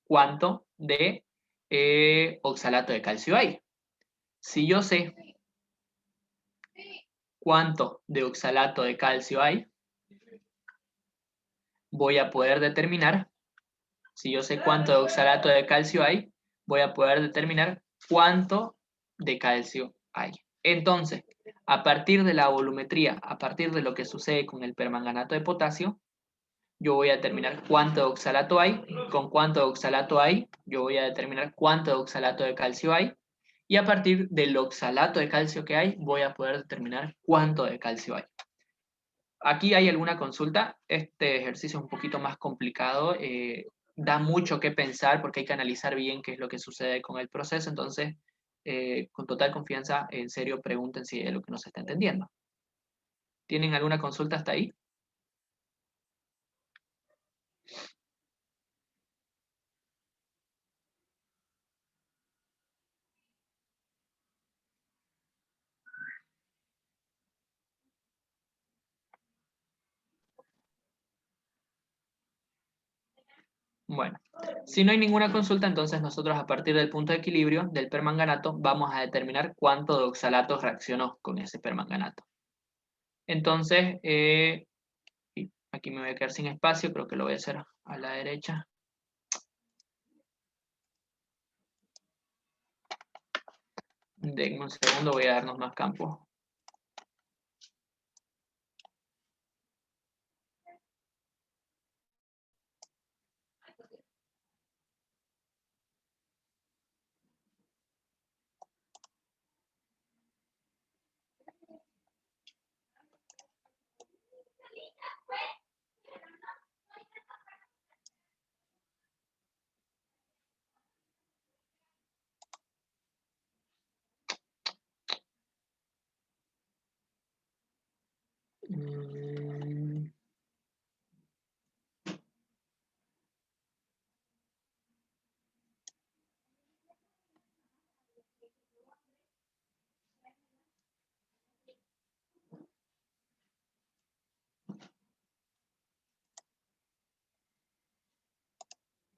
cuánto de oxalato de calcio hay. Si yo sé cuánto de oxalato de calcio hay, voy a poder determinar, si yo sé cuánto de oxalato de calcio hay, voy a poder determinar cuánto de calcio hay. Entonces, a partir de la volumetría, a partir de lo que sucede con el permanganato de potasio, yo voy a determinar cuánto de oxalato hay, con cuánto de oxalato hay, yo voy a determinar cuánto de oxalato de calcio hay, y a partir del oxalato de calcio que hay, voy a poder determinar cuánto de calcio hay. Aquí hay alguna consulta. Este ejercicio es un poquito más complicado, da mucho que pensar porque hay que analizar bien qué es lo que sucede con el proceso, entonces con total confianza, en serio, pregunten si es lo que no se está entendiendo. ¿Tienen alguna consulta hasta ahí? Bueno, si no hay ninguna consulta, entonces nosotros a partir del punto de equilibrio del permanganato vamos a determinar cuánto de oxalato reaccionó con ese permanganato. Entonces, aquí me voy a quedar sin espacio, creo que lo voy a hacer a la derecha. Denme un segundo, voy a darnos más campo.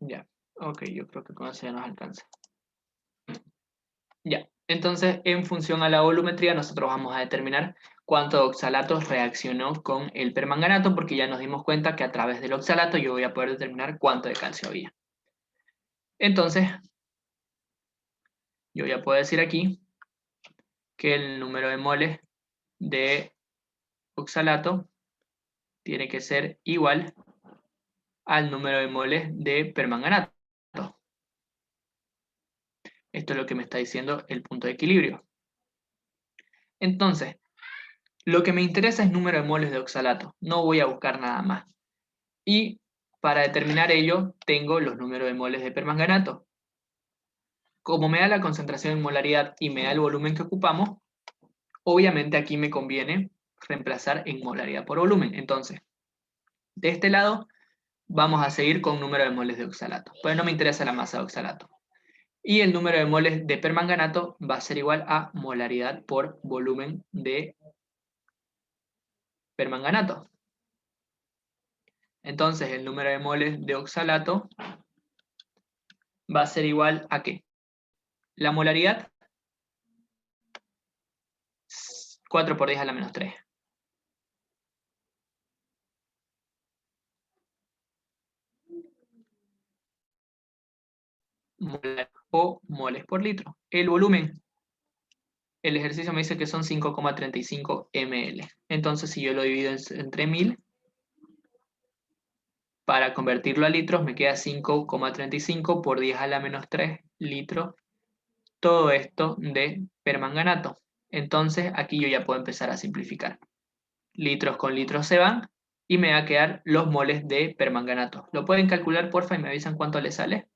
Ya, ok, yo creo que con eso ya nos alcanza. Ya, entonces en función a la volumetría nosotros vamos a determinar cuánto de oxalato reaccionó con el permanganato, porque ya nos dimos cuenta que a través del oxalato yo voy a poder determinar cuánto de calcio había. Entonces, yo ya puedo decir aquí que el número de moles de oxalato tiene que ser igual al número de moles de permanganato. Esto es lo que me está diciendo el punto de equilibrio. Entonces, lo que me interesa es número de moles de oxalato, no voy a buscar nada más. Y para determinar ello, tengo los números de moles de permanganato. Como me da la concentración en molaridad y me da el volumen que ocupamos, Obviamente aquí me conviene reemplazar en molaridad por volumen. Entonces, de este lado vamos a seguir con número de moles de oxalato. Pues no me interesa la masa de oxalato. Y el número de moles de permanganato va a ser igual a molaridad por volumen de permanganato. Entonces el número de moles de oxalato va a ser igual a ¿qué? La molaridad, 4 por 10 a la menos 3. Molar o moles por litro. El volumen, el ejercicio me dice que son 5,35 ml. Entonces si yo lo divido entre 1000, para convertirlo a litros me queda 5,35 por 10 a la menos 3 litros. Todo esto de permanganato. Entonces aquí yo ya puedo empezar a simplificar. Litros con litros se van y me va a quedar los moles de permanganato. ¿Lo pueden calcular, porfa, y me avisan cuánto les sale?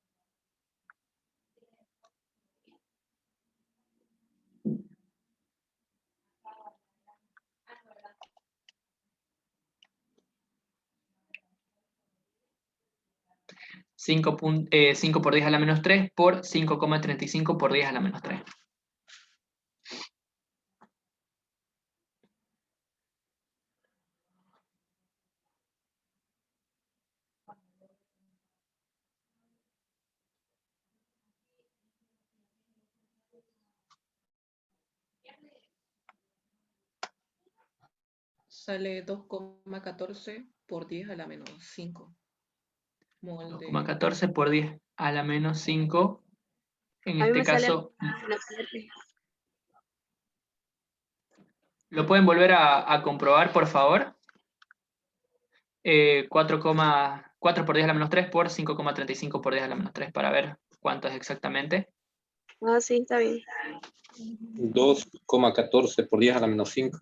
Cinco por 10 a la menos 3 por 5,35 por 10 a la menos 3. Sale 2,14 por 10 a la menos 5. Mol de... 2,14 por 10 a la menos 5. En A mí este me sale caso, menos 7. ¿lo pueden volver a comprobar, por favor? 4 por 10 a la menos 3 por 5,35 por 10 a la menos 3 para ver cuánto es exactamente. Ah, sí, está bien. 2,14 por 10 a la menos 5.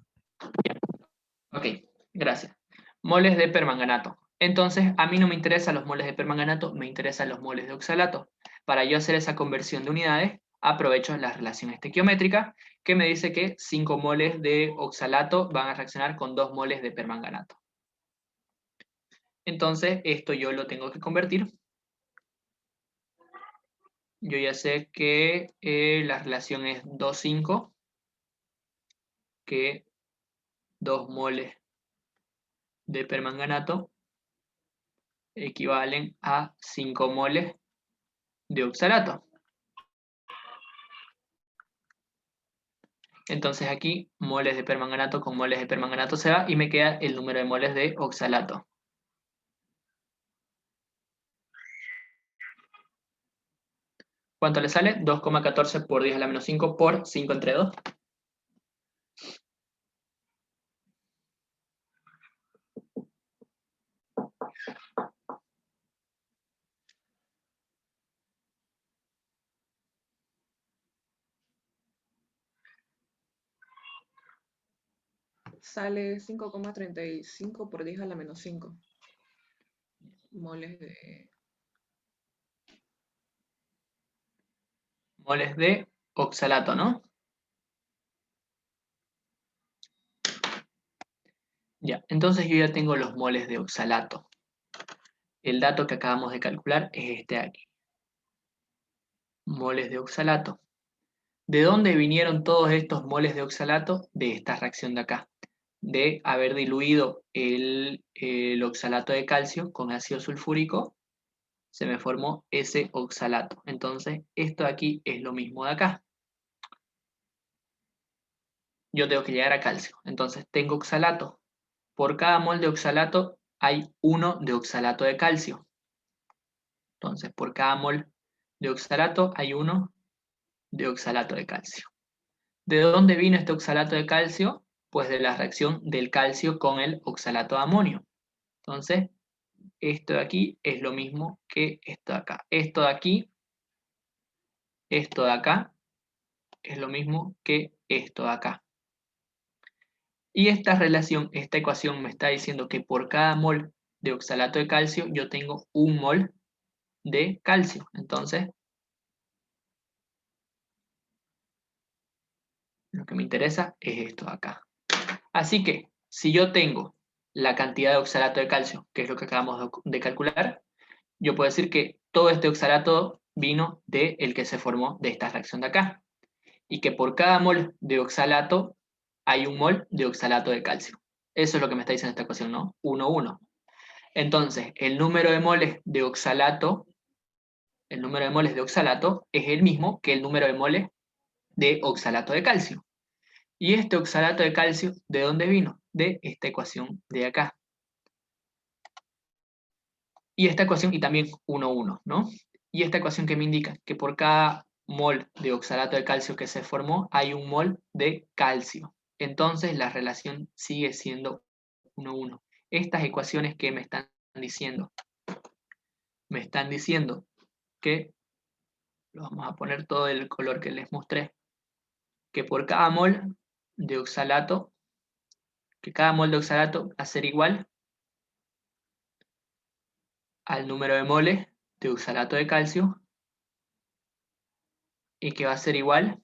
Ok, gracias. Moles de permanganato. Entonces, a mí no me interesan los moles de permanganato, me interesan los moles de oxalato. Para yo hacer esa conversión de unidades, aprovecho la relación estequiométrica, que me dice que 5 moles de oxalato van a reaccionar con 2 moles de permanganato. Entonces, esto yo lo tengo que convertir. Yo ya sé que la relación es 2,5, que 2 moles de permanganato equivalen a 5 moles de oxalato. Entonces aquí moles de permanganato con moles de permanganato se va y me queda el número de moles de oxalato. ¿Cuánto le sale? 2,14 por 10 a la menos 5 por 5 entre 2. Sale 5,35 por 10 a la menos 5. Moles de... Moles de oxalato, ¿no? Ya, entonces yo ya tengo los moles de oxalato. El dato que acabamos de calcular es este de aquí. Moles de oxalato. ¿De dónde vinieron todos estos moles de oxalato? De esta reacción de acá. De haber diluido el oxalato de calcio con ácido sulfúrico, se me formó ese oxalato. Entonces, esto de aquí es lo mismo de acá. Yo tengo que llegar a calcio. Entonces, tengo oxalato. Por cada mol de oxalato hay 1 de oxalato de calcio. Entonces, por cada mol de oxalato hay 1 de oxalato de calcio. ¿De dónde vino este oxalato de calcio? Pues de la reacción del calcio con el oxalato de amonio. Entonces, esto de aquí es lo mismo que esto de acá. Esto de aquí, esto de acá, es lo mismo que esto de acá. Y esta relación, esta ecuación me está diciendo que por cada mol de oxalato de calcio yo tengo 1 mol de calcio. Entonces, Lo que me interesa es esto de acá. Así que, si yo tengo la cantidad de oxalato de calcio, que es lo que acabamos de calcular, yo puedo decir que todo este oxalato vino del que se formó de esta reacción de acá. Y que por cada mol de oxalato hay un mol de oxalato de calcio. Eso es lo que me está diciendo esta ecuación, ¿no? 1, 1. Entonces, el número de moles de oxalato es el mismo que el número de moles de oxalato de calcio. Y este oxalato de calcio, ¿de dónde vino? De esta ecuación de acá. Y esta ecuación, y también 1, 1, ¿no? Y esta ecuación que me indica que por cada mol de oxalato de calcio que se formó, hay un mol de calcio. Entonces la relación sigue siendo 1, 1. Estas ecuaciones que me están diciendo que, lo vamos a poner todo el color que les mostré, que por cada mol de oxalato, va a ser igual al número de moles de oxalato de calcio, y que va a ser igual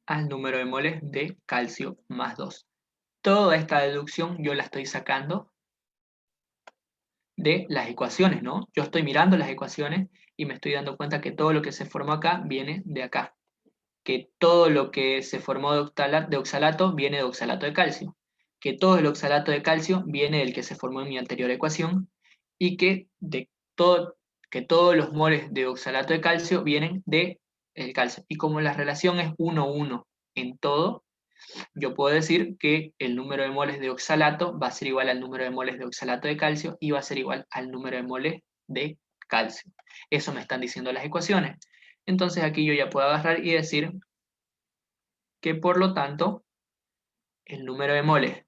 al número de moles de calcio más 2. Toda esta deducción yo la estoy sacando de las ecuaciones, ¿no? Yo estoy mirando las ecuaciones y me estoy dando cuenta que todo lo que se formó acá viene de acá. Que todo lo que se formó de oxalato viene de oxalato de calcio. Que todo el oxalato de calcio viene del que se formó en mi anterior ecuación. Y que todos los moles de oxalato de calcio vienen del calcio. Y como la relación es 1, 1 en todo, yo puedo decir que el número de moles de oxalato va a ser igual al número de moles de oxalato de calcio y va a ser igual al número de moles de calcio. Eso me están diciendo las ecuaciones. Entonces aquí yo ya puedo agarrar y decir que por lo tanto el número de moles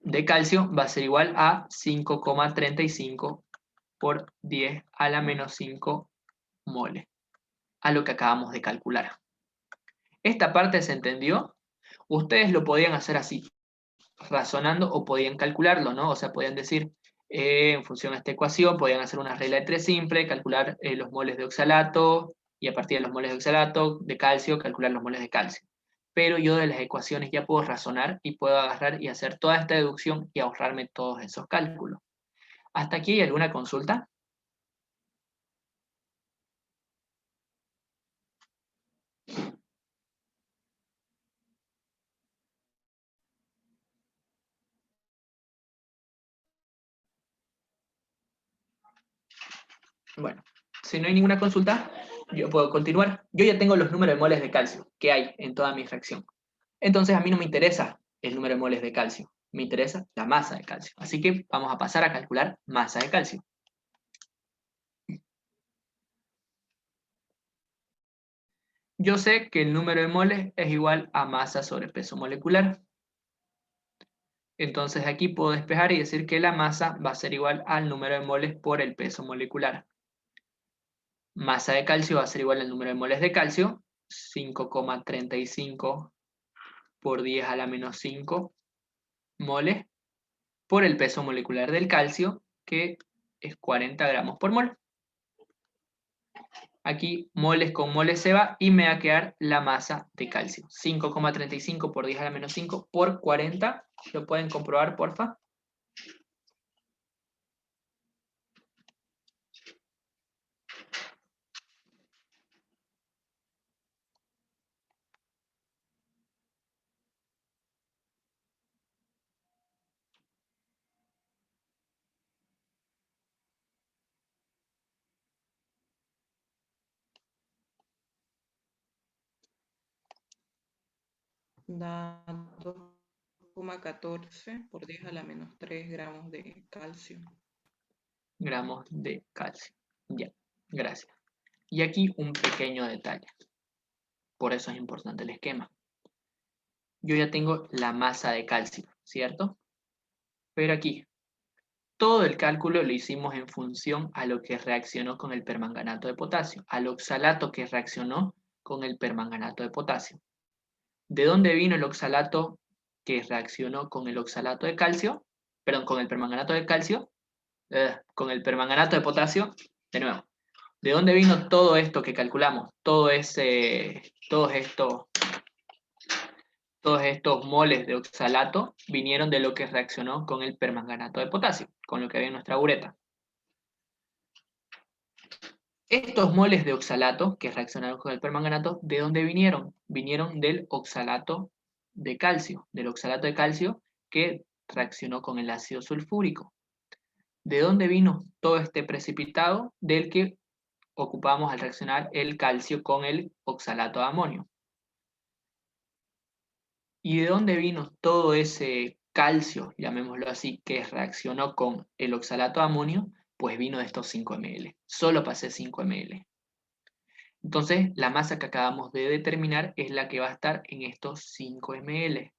de calcio va a ser igual a 5,35 por 10 a la menos 5 moles, a lo que acabamos de calcular. ¿Esta parte se entendió? Ustedes lo podían hacer así, razonando, o podían calcularlo, ¿no? O sea, podían decir, en función de esta ecuación, podían hacer una regla de 3 simple, calcular los moles de oxalato, y a partir de los moles de oxalato, de calcio, calcular los moles de calcio. Pero yo de las ecuaciones ya puedo razonar y puedo agarrar y hacer toda esta deducción y ahorrarme todos esos cálculos. ¿Hasta aquí hay alguna consulta? Bueno, si no hay ninguna consulta, yo puedo continuar. Yo ya tengo los números de moles de calcio que hay en toda mi fracción. Entonces a mí no me interesa el número de moles de calcio, me interesa la masa de calcio. Así que vamos a pasar a calcular masa de calcio. Yo sé que el número de moles es igual a masa sobre peso molecular. Entonces aquí puedo despejar y decir que la masa va a ser igual al número de moles por el peso molecular. Masa de calcio va a ser igual al número de moles de calcio, 5,35 por 10 a la menos 5 moles, por el peso molecular del calcio, que es 40 gramos por mol. Aquí moles con moles se va y me va a quedar la masa de calcio. 5,35 por 10 a la menos 5 por 40. ¿Lo pueden comprobar, porfa? Da 2,14 por 10 a la menos 3 gramos de calcio. Gramos de calcio. Ya, gracias. Y aquí un pequeño detalle. Por eso es importante el esquema. Yo ya tengo la masa de calcio, ¿cierto? Pero aquí, todo el cálculo lo hicimos en función a lo que reaccionó con el permanganato de potasio, al oxalato que reaccionó con el permanganato de potasio. ¿De dónde vino el oxalato que reaccionó con el oxalato de calcio? Perdón, con el permanganato de calcio, con el permanganato de potasio, de nuevo. ¿De dónde vino todo esto que calculamos? Todos estos moles de oxalato vinieron de lo que reaccionó con el permanganato de potasio, con lo que había en nuestra bureta. Estos moles de oxalato que reaccionaron con el permanganato, ¿de dónde vinieron? Vinieron del oxalato de calcio, que reaccionó con el ácido sulfúrico. ¿De dónde vino todo este precipitado? Del que ocupamos al reaccionar el calcio con el oxalato de amonio. ¿Y de dónde vino todo ese calcio, llamémoslo así, que reaccionó con el oxalato de amonio? Pues vino de estos 5 ml. Solo pasé 5 ml. Entonces, la masa que acabamos de determinar es la que va a estar en estos 5 ml.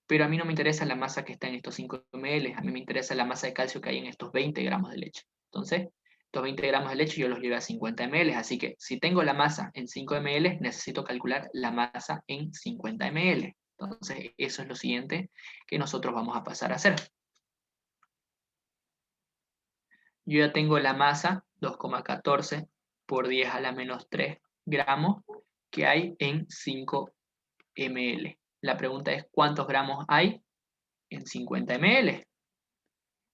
Pero a mí no me interesa la masa que está en estos 5 ml, a mí me interesa la masa de calcio que hay en estos 20 gramos de leche. Entonces, estos 20 gramos de leche yo los llevé a 50 ml, así que si tengo la masa en 5 ml, necesito calcular la masa en 50 ml. Entonces, eso es lo siguiente que nosotros vamos a pasar a hacer. Yo ya tengo la masa, 2,14 por 10 a la menos 3 gramos, que hay en 5 ml. La pregunta es, ¿cuántos gramos hay en 50 ml?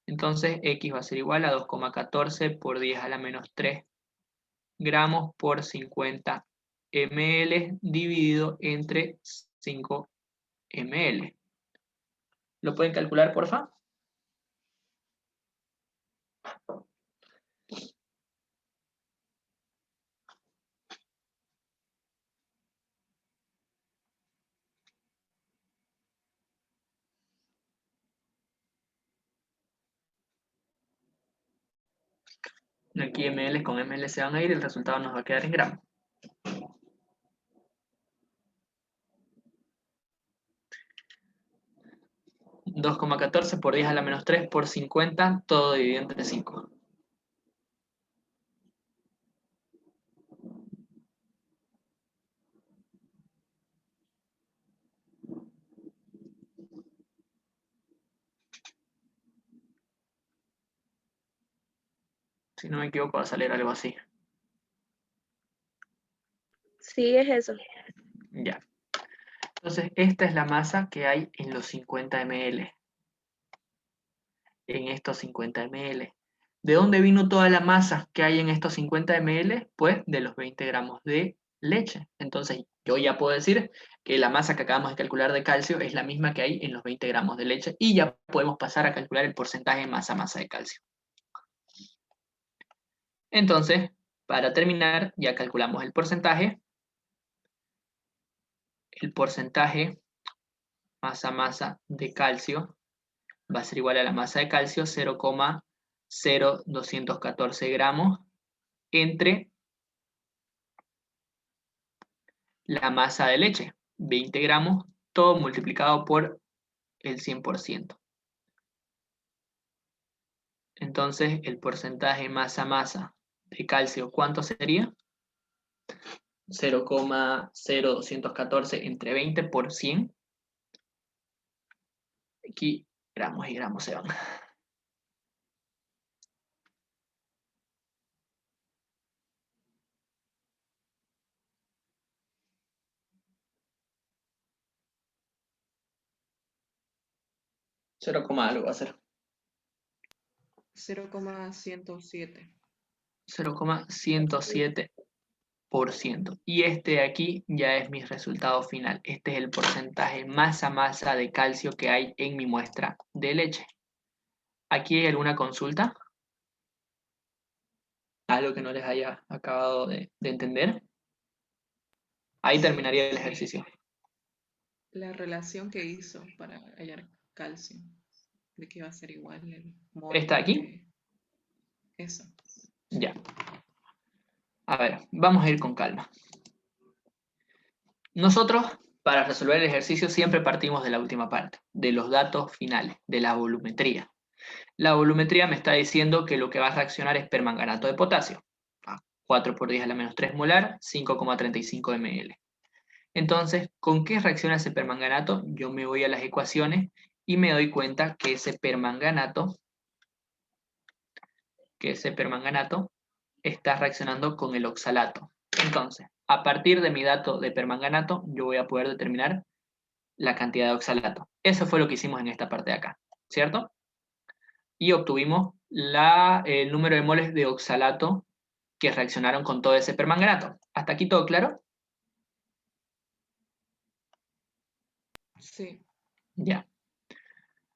Entonces, X va a ser igual a 2,14 por 10 a la menos 3 gramos por 50 ml dividido entre 5 ml. ¿Lo pueden calcular, por favor? Aquí ml con ml se van a ir y el resultado nos va a quedar en gramos. $2,14 por 10 a la menos 3 por 50, todo dividido entre 5. Si no me equivoco, va a salir algo así. Sí, es eso. Ya. Entonces, esta es la masa que hay en los 50 ml. En estos 50 ml. ¿De dónde vino toda la masa que hay en estos 50 ml? Pues de los 20 gramos de leche. Entonces, yo ya puedo decir que la masa que acabamos de calcular de calcio es la misma que hay en los 20 gramos de leche y ya podemos pasar a calcular el porcentaje masa-masa de calcio. Entonces, para terminar, ya calculamos el porcentaje. El porcentaje masa-masa de calcio va a ser igual a la masa de calcio 0,0214 gramos entre la masa de leche, 20 gramos, todo multiplicado por el 100%. Entonces, el porcentaje masa-masa de calcio, ¿cuánto sería? 0,0214 entre 20 por 100. Aquí gramos y gramos se van. Cero coma algo va a ser. 0,107. 0,107%. Y este de aquí ya es mi resultado final. Este es el porcentaje masa-masa de calcio que hay en mi muestra de leche. ¿Aquí hay alguna consulta? ¿Algo que no les haya acabado de entender? Ahí terminaría el ejercicio. La relación que hizo para hallar calcio, de que va a ser igual el mol. ¿Está aquí? Eso. Ya. A ver, vamos a ir con calma. Nosotros, para resolver el ejercicio, siempre partimos de la última parte, de los datos finales, de la volumetría. La volumetría me está diciendo que lo que va a reaccionar es permanganato de potasio. 4 por 10 a la menos 3 molar, 5,35 ml. Entonces, ¿con qué reacciona ese permanganato? Yo me voy a las ecuaciones y me doy cuenta que ese permanganato está reaccionando con el oxalato. Entonces, a partir de mi dato de permanganato, yo voy a poder determinar la cantidad de oxalato. Eso fue lo que hicimos en esta parte de acá, ¿cierto? Y obtuvimos el número de moles de oxalato que reaccionaron con todo ese permanganato. ¿Hasta aquí todo claro? Sí. Ya.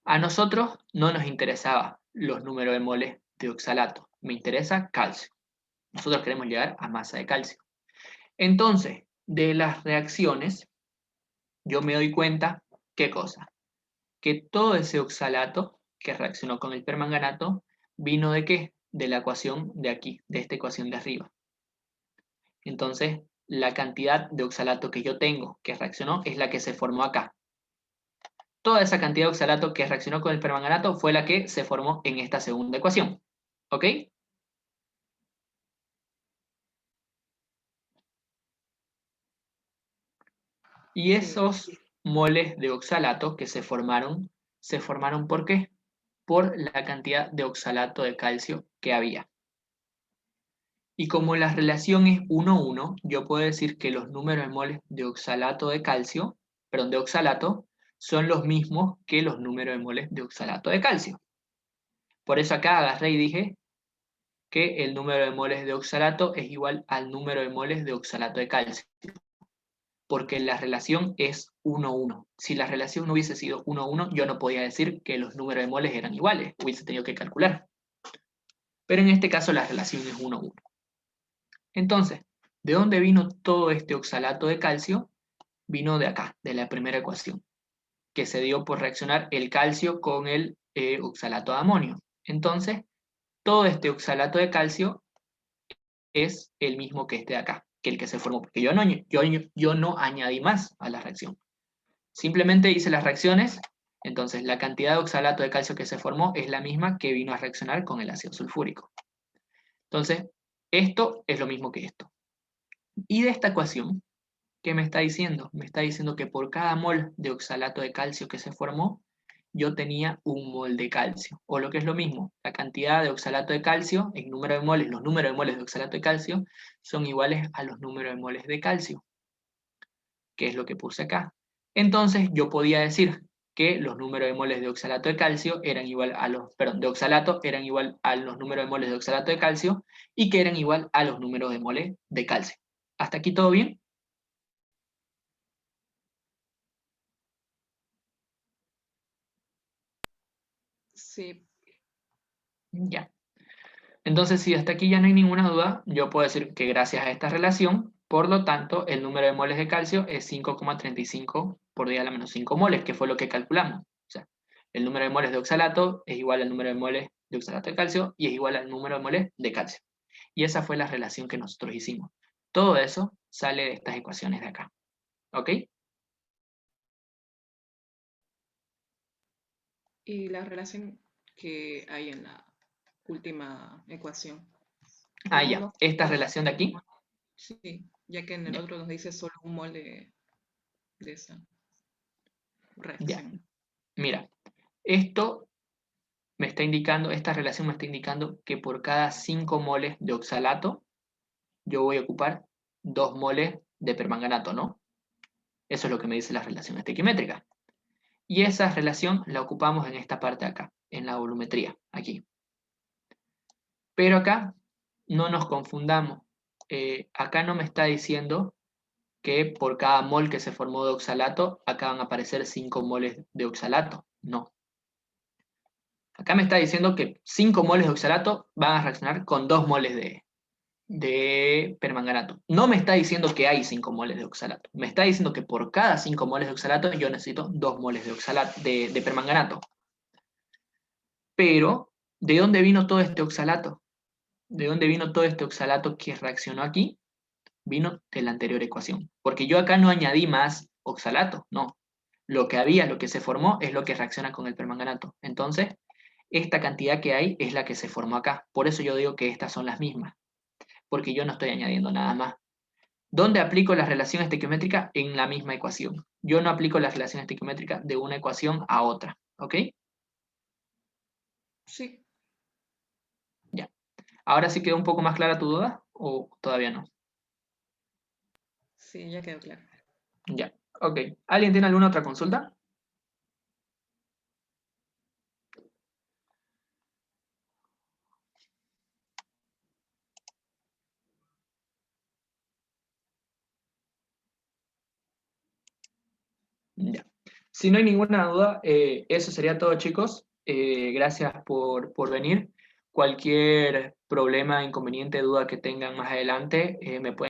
A nosotros no nos interesaba los números de moles de oxalato. Me interesa calcio. Nosotros queremos llegar a masa de calcio. Entonces, de las reacciones, yo me doy cuenta, ¿qué cosa? Que todo ese oxalato que reaccionó con el permanganato vino ¿de qué? De la ecuación de aquí, de esta ecuación de arriba. Entonces, la cantidad de oxalato que yo tengo que reaccionó es la que se formó acá. Toda esa cantidad de oxalato que reaccionó con el permanganato fue la que se formó en esta segunda ecuación. ¿Ok? Y esos moles de oxalato que se formaron ¿por qué? Por la cantidad de oxalato de calcio que había. Y como la relación es 1:1, yo puedo decir que los números de moles de oxalato de calcio, perdón, de oxalato, son los mismos que los números de moles de oxalato de calcio. Por eso acá agarré y dije que el número de moles de oxalato es igual al número de moles de oxalato de calcio. Porque la relación es 1:1. Si la relación no hubiese sido 1:1, yo no podía decir que los números de moles eran iguales, hubiese tenido que calcular. Pero en este caso la relación es 1:1. Entonces, ¿de dónde vino todo este oxalato de calcio? Vino de acá, de la primera ecuación, que se dio por reaccionar el calcio con el oxalato de amonio. Entonces, todo este oxalato de calcio es el mismo que este de acá, que el que se formó, porque yo no añadí más a la reacción. Simplemente hice las reacciones, entonces la cantidad de oxalato de calcio que se formó es la misma que vino a reaccionar con el ácido sulfúrico. Entonces, esto es lo mismo que esto. Y de esta ecuación, ¿qué me está diciendo? Me está diciendo que por cada mol de oxalato de calcio que se formó, yo tenía un mol de calcio. O lo que es lo mismo, la cantidad de oxalato de calcio, el número de moles, los números de moles de oxalato de calcio, son iguales a los números de moles de calcio, que es lo que puse acá. Entonces yo podía decir que los números de moles de oxalato de calcio eran igual a los, perdón, de oxalato eran igual a los números de moles de oxalato de calcio y que eran igual a los números de moles de calcio. ¿Hasta aquí todo bien? Sí. Ya. Entonces, si hasta aquí ya no hay ninguna duda, yo puedo decir que gracias a esta relación, por lo tanto, el número de moles de calcio es 5,35 por 10 a la menos 5 moles, que fue lo que calculamos. O sea, el número de moles de oxalato es igual al número de moles de oxalato de calcio y es igual al número de moles de calcio. Y esa fue la relación que nosotros hicimos. Todo eso sale de estas ecuaciones de acá. ¿Ok? Y la relación que hay en la última ecuación. Ah, ¿Cómo ya. nos- Esta relación de aquí. Sí, ya que en el Ya. otro nos dice solo un mol de esa Ya. reacción. Mira, esto me está indicando, esta relación me está indicando que por cada 5 moles de oxalato, yo voy a ocupar 2 moles de permanganato, ¿no? Eso es lo que me dice la relación estequiométrica. Y esa relación la ocupamos en esta parte de acá, en la volumetría, aquí. Pero acá no nos confundamos. Acá no me está diciendo que por cada mol que se formó de oxalato, acá van a aparecer 5 moles de oxalato. No. Acá me está diciendo que 5 moles de oxalato van a reaccionar con 2 moles de permanganato. No me está diciendo que hay 5 moles de oxalato. Me está diciendo que por cada 5 moles de oxalato yo necesito 2 moles de oxalato, de permanganato. Pero, ¿de dónde vino todo este oxalato? ¿De dónde vino todo este oxalato que reaccionó aquí? Vino de la anterior ecuación. Porque yo acá no añadí más oxalato, no. Lo que había, lo que se formó, es lo que reacciona con el permanganato. Entonces, esta cantidad que hay es la que se formó acá. Por eso yo digo que estas son las mismas. Porque yo no estoy añadiendo nada más. ¿Dónde aplico la relación estequiométrica? En la misma ecuación. Yo no aplico la relación estequiométrica de una ecuación a otra. ¿Ok? Sí. Ya. ¿Ahora sí quedó un poco más clara tu duda o todavía no? Sí, ya quedó claro. Ya, ok. ¿Alguien tiene alguna otra consulta? Ya. Si no hay ninguna duda, eso sería todo, chicos. Gracias por venir. Cualquier problema, inconveniente, duda que tengan más adelante, me pueden